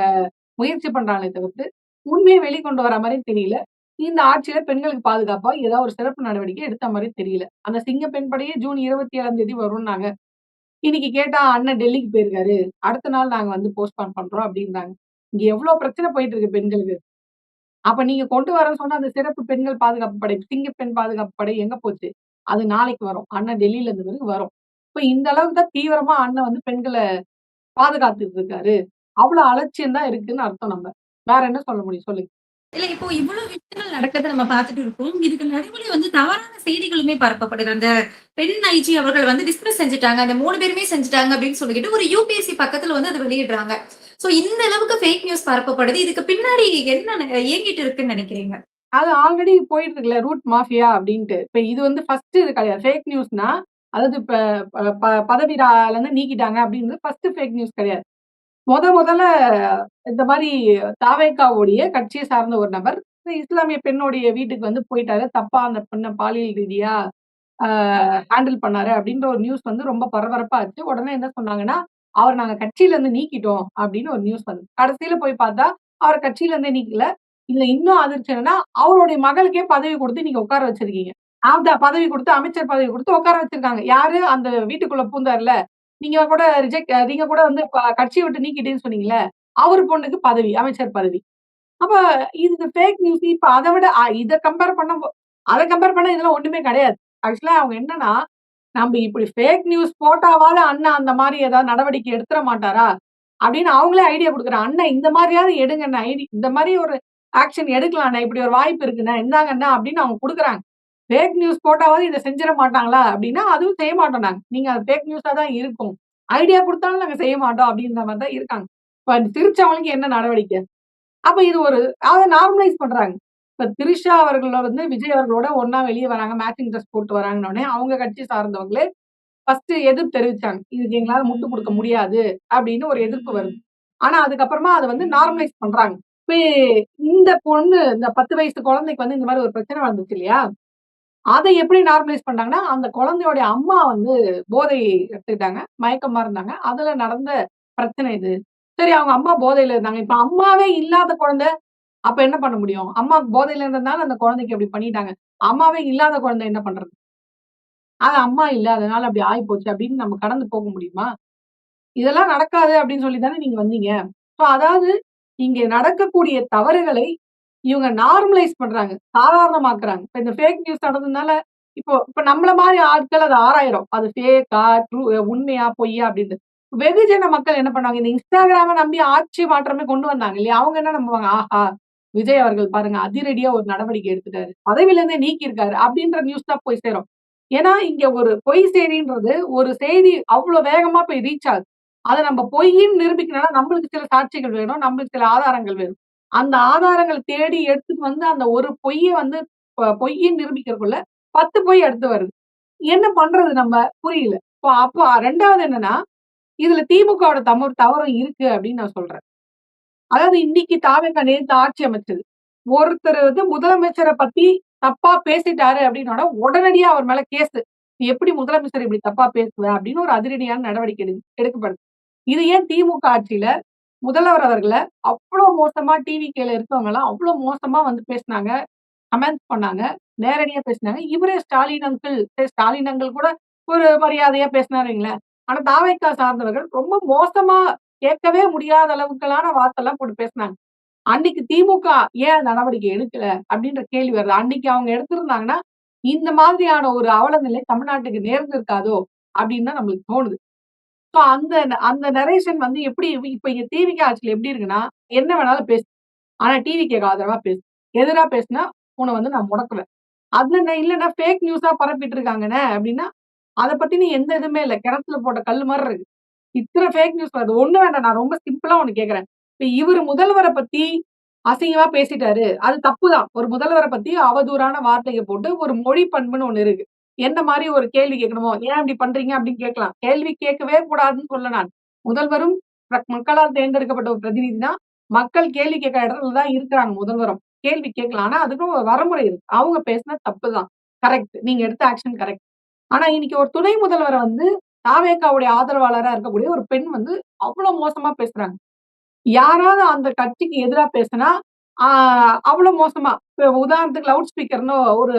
முயற்சி பண்றாங்களே தவிர்த்து, உண்மைய வெளிக்கொண்டு வர மாரி தெரியல. இந்த ஆட்சியில பெண்களுக்கு பாதுகாப்பா ஏதாவது ஒரு சிறப்பு நடவடிக்கை எடுத்த மாரி தெரியல. அந்த சிங்க பெண் படையே ஜூன் 27ஆம் தேதி வரும்னாங்க. இன்னைக்கு கேட்டா அண்ணன் டெல்லிக்கு போயிருக்காரு. அடுத்த நாள் நாங்க வந்து போஸ்ட்பான் பண்றோம் அப்டின்றாங்க. இங்க எவ்ளோ பிரச்சனை போயிட்டு இருக்கு பெண்களுக்கு. அப்ப நீங்க கொண்டு வரேன்னு சொன்ன அந்த சிறப்பு பெண்கள் பாதுகாப்பு படை, சிங்க பெண் பாதுகாப்பு படை எங்க போச்சு? அது நாளைக்கு வரும். அண்ணன் டெல்லில இருந்த பிறகு வரும். இப்ப இந்த அளவுக்கு தான் தீவிரமா அண்ணன் வந்து பெண்கள பாதுகாத்துட்டு இருக்காரு. அவ்ளோ அலட்சியம் தான் இருக்குன்னு அர்த்தம் நம்ம. வேற என்ன சொல்ல முடியும் சொல்லுங்க? இல்ல இப்போ இவ்வளவு விஷயங்கள் நடக்கிறத நம்ம பார்த்துட்டு இருக்கோம். இதுக்கு நடுவுல வந்து தவறான செய்திகளுமே பரப்பப்படுது. அந்த பெண் ஐஜி அவர்கள் வந்து டிஸ்மிஸ் செஞ்சுட்டாங்க. அந்த 3 பேருமே செஞ்சுட்டாங்க அப்படின்னு சொல்லிட்டு ஒரு யுபிஎஸ்சி பக்கத்துல வந்து அத வெளியிடுறாங்க. சோ இந்த அளவுக்கு ஃபேக் நியூஸ் பரப்பப்படுது. இதுக்கு பின்னாடி என்ன இயங்கிட்டு இருக்குன்னு நினைக்கிறீங்க? அது ஆல்ரெடி போயிட்டு இருக்குல்ல ரூட் மாஃபியா அப்டின்ட்டு. இப்ப இது வந்து ஃபர்ஸ்ட் இது கிடையாது. ஃபேக் நியூஸ்னா, அதாவது இப்ப பதவியிலருந்து நீக்கிட்டாங்க அப்டின்றது ஃபர்ஸ்ட் ஃபேக் நியூஸ் கிடையாது. முதல்ல இந்த மாரி தாவேகாவுடைய கட்சிய சார்ந்த ஒரு நபர், இஸ்லாமிய பெண்ணுடைய வீட்டுக்கு வந்து போயிட்டாரு. தப்பா அந்த பெண்ண பாலியல் ரீதியா ஆ ஹேண்டில் பண்ணாரு அப்டின்ற ஒரு நியூஸ் வந்து ரொம்ப பரபரப்பா ஆச்சு. உடனே என்ன சொன்னாங்கன்னா, அவர நாங்க கட்சியிலருந்து நீக்கிட்டோம் அப்டின்னு ஒரு நியூஸ் வந்தது. கடைசில போய் பார்த்தா, அவர கட்சியிலருந்தே நீக்கல. இதுல இன்னும் அதிர்ச்சி என்னன்னா, அவருடைய மகளுக்கே பதவி குடுத்து நீங்க உட்கார வச்சிருக்கீங்க. பதவி குடுத்து, அமைச்சர் பதவி குடுத்து உட்கார வச்சிருக்காங்க. யாரு? அந்த வீட்டுக்குள்ள பூந்தார்ல. நீங்க கூட வந்து கட்சிய விட்டு நீக்கிட்டேன்னு சொன்னீங்கல்ல. அவரு பொண்ணுக்கு பதவி, அமைச்சர் பதவி. அப்ப இது ஃபேக் நியூஸ். இப்ப அத விட அத கம்பேர் பண்ணா இதெல்லாம் ஒண்ணுமே கிடையாது. ஆக்சுவலா அவங்க என்னன்னா, நம்ப இப்படி ஃபேக் நியூஸ் போட்டாவாவது அண்ணன் அந்த மாரி ஏதாவது நடவடிக்கை எடுத்துற மாட்டாரா? அப்படின்னு அவங்களே ஐடியா குடுக்குறாங்க. அண்ணா இந்த மாரியாவது எடுங்கண்ணா. இந்த மாரி ஒரு ஆக்ஷன் எடுக்கலாண்ணா. இப்படி ஒரு வாய்ப்பு இருக்குண்ணா. இந்தாங்கண்ணா அப்படின்னு அவங்க குடுக்குறாங்க. ஃபேக் நியூஸ் போட்டாவாவது இத செஞ்சிட மாட்டாங்களா? அப்படின்னா, அதுவும் செய்ய மாட்டோம் நாங்க. நீங்க அது ஃபேக் நியூஸா தான் இருக்கும். ஐடியா குடுத்தாலும் நாங்க செய்ய மாட்டோம் அப்படின்ற மாரி தான் இருக்காங்க. இப்ப சிரிச்சவங்களுக்கு என்ன நடவடிக்கை? அப்ப இது ஒரு அத நார்மலைஸ் பண்றாங்க. இப்ப திரிஷா அவர்கள் வந்து விஜய் அவர்களோட ஒண்ணா வெளிய வராங்க. மேட்சிங் ட்ரெஸ் போட்டு வராங்கன்னோனே, அவங்க கட்சி சார்ந்தவங்களே ஃபர்ஸ்ட் எதிர்ப்பு தெரிவிச்சாங்க. இதுக்கு எங்களால முட்டு குடுக்க முடியாது அப்படின்னு ஒரு எதிர்ப்பு வருது. ஆனா அதுக்கப்புறமா அத வந்து நார்மலைஸ் பண்றாங்க. இப்ப இந்த பொண்ணு இந்த 10 வயசு குழந்தைக்கு வந்து இந்த மாரி ஒரு பிரச்சனை வந்துச்சு இல்லையா? அத எப்படி நார்மலைஸ் பண்ணாங்கன்னா, அந்த குழந்தையோட அம்மா வந்து போதை எடுத்துக்கிட்டாங்க. மயக்கமா இருந்தாங்க. அதுல நடந்த பிரச்சனை இது. சரி அவங்க அம்மா போதையில இருந்தாங்க. இப்ப அம்மாவே இல்லாத குழந்தை அப்ப என்ன பண்ண முடியும்? அம்மாக்கு போதையில இருந்ததுனால அந்த குழந்தைக்கு அப்படி பண்ணிட்டாங்க. அம்மாவே இல்லாத குழந்தை என்ன பண்றது? அது அம்மா இல்ல. அதனால அப்படி ஆயிப்போச்சு அப்படின்னு நம்ம கடந்து போக முடியுமா? இதெல்லாம் நடக்காது அப்படின்னு சொல்லி தானே நீங்க வந்தீங்க. ஸோ அதாவது இங்க நடக்கக்கூடிய தவறுகளை இவங்க நார்மலைஸ் பண்றாங்க. சாதாரணமாக்குறாங்க. இப்ப இந்த ஃபேக் நியூஸ் நடந்ததுனால, இப்போ இப்ப நம்மள மாரி ஆட்கள் அத ஆராயிறோம். அது ஃபேக்கா, உண்மையா, பொய்யா அப்படின்னு. வெகுஜன மக்கள் என்ன பண்ணாங்க, இந்த Instagramம நம்பி ஆட்சி மாற்றமே கொண்டு வந்தாங்க இல்லையா? அவங்க என்ன நம்புவாங்க, ஆஹா! விஜய் அவர்கள் பாருங்க அதிரடியா ஒரு நடவடிக்கை எடுத்துட்டாரு. பதவியில இருந்தே நீக்கியிருக்காரு. அப்படின்ற நியூஸ் தான் போய் சேரும். ஏன்னா, இங்க ஒரு பொய் செய்தின்றது ஒரு செய்தி அவ்ளோ வேகமா போய் ரீச் ஆகுது. அத நம்ம பொய்ன்னு நிரூபிக்கணும்னா, நம்மளுக்கு சில சாட்சிகள் வேணும். நம்மளுக்கு சில ஆதாரங்கள் வேணும். அந்த ஆதாரங்கள தேடி எடுத்துட்டு வந்து அந்த ஒரு பொய்ய வந்து பொய்ன்னு நிரூபிக்கிறதுக்குள்ள 10 பொய் அடுத்து வருது. என்ன பண்றது நம்ம? புரியல. அப்ப 2வது என்னன்னா, இதுல திமுகவோட தவறும் இருக்கு அப்படின்னு நான் சொல்றேன். அதாவது இன்னைக்கு தாவேகா நேத்து ஆட்சி அமைச்சது. ஒருத்தர் வந்து முதலமைச்சர பத்தி தப்பா பேசிட்டாரு அப்படின்னோன, உடனடியா அவர் மேல கேஸ். "நீ எப்படி முதலமைச்சர் இப்படி தப்பா பேசுவ?" அப்படின்னு ஒரு அதிரடியான நடவடிக்கை எடுக்கப்படுது. இது ஏன் திமுக ஆட்சியில முதல்வர் அவர்கள அவ்ளோ மோசமா டிவிகேல இருக்கவங்கலாம் அவ்ளோ மோசமா வந்து பேசுனாங்க. கமெண்ட்ஸ் பண்ணாங்க. நேரடியா பேசினாங்க. இவரே ஸ்டாலின் அங்கிள் ஸ்டாலின் அங்கிள் கூட ஒரு மரியாதையா பேசினாருன்னு வைங்களேன். ஆனா தாவேக்கா சார்ந்தவர்கள் ரொம்ப மோசமா கேட்கவே முடியாத அளவுக்கலான வார்த்தைலாம் போட்டு பேசினாங்க. அன்னைக்கு திமுக ஏன் நடவடிக்கை எடுக்கல? அப்படின்ற கேள்வி வருது. அன்னைக்கு அவங்க எடுத்திருந்தாங்கன்னா, இந்த மாதிரியான ஒரு அவல நிலை தமிழ்நாட்டுக்கு நேர்ந்திருக்காதோ! அப்படின்னு தான் நம்மளுக்கு தோணுது. ஸோ அந்த அந்த நரேஷன் வந்து எப்படி இப்ப இங்க டிவிகே ஆட்சியில எப்படி இருக்குன்னா, என்ன வேணாலும் பேசு. ஆனா டிவிகேக்கு ஆதரவா பேசு. எதிரா பேசினா, உன்ன வந்து நான் முடக்குவேன். அது இல்லன்னா ஃபேக் நியூஸா பரப்பிட்டு இருக்காங்கண்ணே அப்படின்னா, அத பத்தின எந்த இதுவுமே இல்ல. கிணத்துல போட்ட கல்லு மாரி இருக்கு. இத்தன ஃபேக் நியூஸ் வருது. ஒண்ணும் வேண்டாம். நான் ரொம்ப சிம்பிளா ஒண்ணு கேட்கிறேன். இப்ப இவரு முதல்வர பத்தி அசிங்கமா பேசிட்டாரு. அது தப்பு தான். ஒரு முதல்வர பத்தி அவதூறான வார்த்தைய போட்டு ஒரு மொழி பண்புன்னு ஒண்ணு இருக்கு. என்ன மாரி ஒரு கேள்வி கேட்கணுமோ, "ஏன் இப்படி பண்றீங்க?" அப்படின்னு கேட்கலாம். கேள்வி கேட்கவே கூடாதுன்னு சொல்லல நான். முதல்வரும் மக்களால் தேர்ந்தெடுக்கப்பட்ட ஒரு பிரதிநிதி தான். மக்கள் கேள்வி கேட்கிற இடத்துல தான் இருக்கிறாங்க முதல்வரும். கேள்வி கேட்கலாம். ஆனா அதுக்கும் ஒரு வரமுறை இருக்கு. அவங்க பேசினது தப்பு தான். கரெக்ட். நீங்க எடுத்த ஆக்ஷன் கரெக்ட். ஆனா இன்னைக்கு ஒரு துணை முதல்வர வந்து தாவேகாவுடைய ஆதரவாளரா இருக்கக்கூடிய ஒரு பெண் வந்து அவ்ளோ மோசமா பேசுறாங்க. யாராவது அந்த கட்சிக்கு எதிரா பேசுனா, ஆ அவ்ளோ மோசமா இப்ப உதாரணத்துக்கு லவுட் ஸ்பீக்கர்ன்னு ஒரு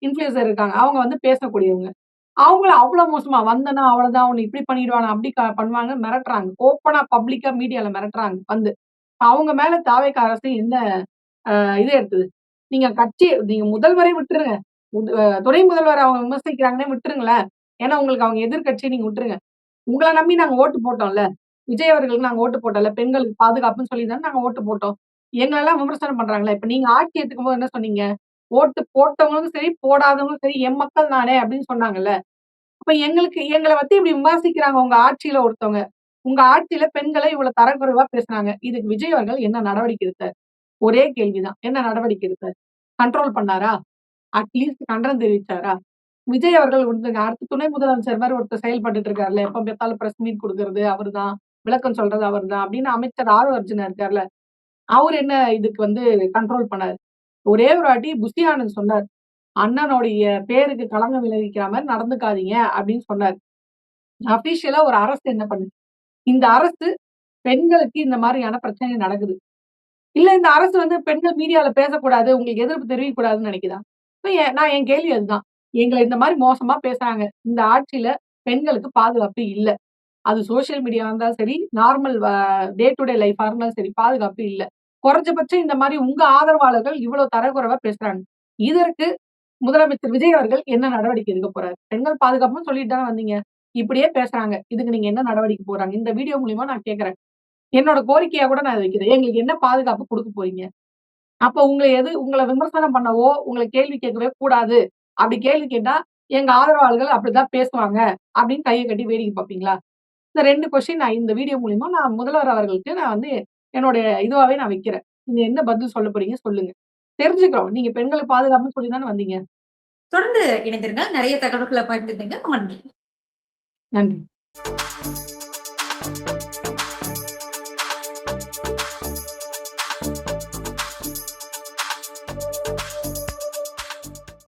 இன்ஃப்ளூயன்சர் இருக்காங்க. அவங்க வந்து பேசக்கூடியவங்க. அவங்கள அவ்ளோ மோசமா வந்தனா அவ்வளவுதான் உன்ன இப்படி பண்ணிடுவாங்க, அப்படி பண்ணுவாங்க மிரட்டுறாங்க. ஓப்பனா பப்ளிக்கா மீடியால மிரட்டுறாங்க வந்து. அவங்க மேல தாவேகா அரசு என்ன இது எடுத்தது? நீங்க முதல்வரே விட்டுருங்க. துணை முதல்வர் அவங்க விமர்சிக்கிறாங்கன்னே விட்டுருங்களேன். ஏன்னா உங்களுக்கு அவங்க எதிர்க்கட்சி நீங்க விட்டுருங்க. உங்கள நம்பி நாங்க ஓட்டு போட்டோம்ல. விஜய் அவர்களுக்கு நாங்க ஓட்டு போட்டோம்ல. பெண்களுக்கு பாதுகாப்புன்னு சொல்லி தானே நாங்க ஓட்டு போட்டோம். எங்களெல்லாம் விமர்சனம் பண்றாங்களே. இப்ப நீங்க ஆட்சி ஏத்துக்கும்போது என்ன சொன்னீங்க? ஓட்டு போட்டவங்களும் சரி, போடாதவங்களும் சரி, என் மக்கள் தானே அப்படின்னு சொன்னாங்கல்ல. அப்ப எங்கள பத்தி இப்படி விமர்சிக்கிறாங்க உங்க ஆட்சியில ஒருத்தவங்க. உங்க ஆட்சியில பெண்களை இவ்வளவு தரக்குறைவா பேசுனாங்க. இதுக்கு விஜய் அவர்கள் என்ன நடவடிக்கை எடுத்தார்? ஒரே கேள்விதான். என்ன நடவடிக்கை எடுத்தார்? கண்ட்ரோல் பண்ணாரா? அட்லீஸ்ட் கண்டனம் தெரிவிச்சாரா? விஜய் அவர்கள் வந்துங்க அடுத்து துணை முதலமைச்சர் மாரி ஒருத்தர் செயல்பட்டுட்டு இருக்காருல்ல. எப்ப பார்த்தாலும் பிரஸ் மீட் குடுக்குறது அவர்தான். விளக்கம் சொல்றது அவர்தான். அப்படின்னு அமைச்சர் ஆதவ அர்ஜுனா இருக்கார்ல. அவரு என்ன இதுக்கு வந்து கண்ட்ரோல் பண்ணாரு? ஒரே ஒரு வாட்டி புஷி ஆனந்த் சொன்னார். அண்ணனுடைய பேருக்கு களங்கம் விளைவிக்கிற மாரி நடந்துக்காதீங்க அப்படின்னு சொன்னாரு. அபிஷியலா ஒரு அரசு என்ன பண்ணுது? இந்த அரசு பெண்களுக்கு இந்த மாரியான பிரச்சனை நடக்குது. இல்ல இந்த அரசு வந்து பெண்கள் மீடியால பேசக்கூடாது, உங்களுக்கு எதிர்ப்பு தெரிவிக்க கூடாதுன்னு நினைக்குதா? இப்ப என் கேள்வி அதுதான். எங்கள இந்த மாரி மோசமா பேசுறாங்க. இந்த ஆட்சியில பெண்களுக்கு பாதுகாப்பு இல்ல. அது சோசியல் மீடியாவா இருந்தாலும் சரி, நார்மல் டே டு டே லைஃப்பா இருந்தாலும் சரி, பாதுகாப்பு இல்ல. குறைஞ்சபட்சம் இந்த மாரி உங்க ஆதரவாளர்கள் இவ்வளவு தரக்குறைவா பேசுறாங்க. இதற்கு முதலமைச்சர் விஜய் அவர்கள் என்ன நடவடிக்கை எடுக்க போறாரு? பெண்கள் பாதுகாப்புன்னு சொல்லிட்டு தானே வந்தீங்க. இப்படியே பேசுறாங்க. இதுக்கு நீங்க என்ன நடவடிக்கை போடுறாங்க? இந்த வீடியோ மூலியமா நான் கேட்கிறேன். என்னோட கோரிக்கையா கூட நான் வைக்கிறேன். எங்களுக்கு என்ன பாதுகாப்பு குடுக்க போறீங்க? அப்ப உங்கள விமர்சனம் பண்ணவோ, உங்கள கேள்வி கேட்கவே கூடாது. அப்படி கேள்வி கேட்டா, எங்க ஆதரவாளர்கள் அப்படிதான் பேசுவாங்க. அப்படின்னு கைய கட்டி வேடிக்கை பார்ப்பீங்களா? இந்த 2 கொஸ்டின் நான் இந்த வீடியோ மூலியமா நான் முதல்வர் அவர்களுக்கு நான் வந்து என்னுடைய இதுவாவே நான் வைக்கிறேன். நீங்க என்ன பதில் சொல்ல போறீங்க சொல்லுங்க. தெரிஞ்சுக்கிறோம். நீங்க பெண்களுக்கு பாதுகாப்புன்னு சொல்லி தானே வந்தீங்க. தொடர்ந்து இணைந்திருங்க. நிறைய தகவல்கள பகிர்ந்துட்டீங்க. நன்றி. நன்றி.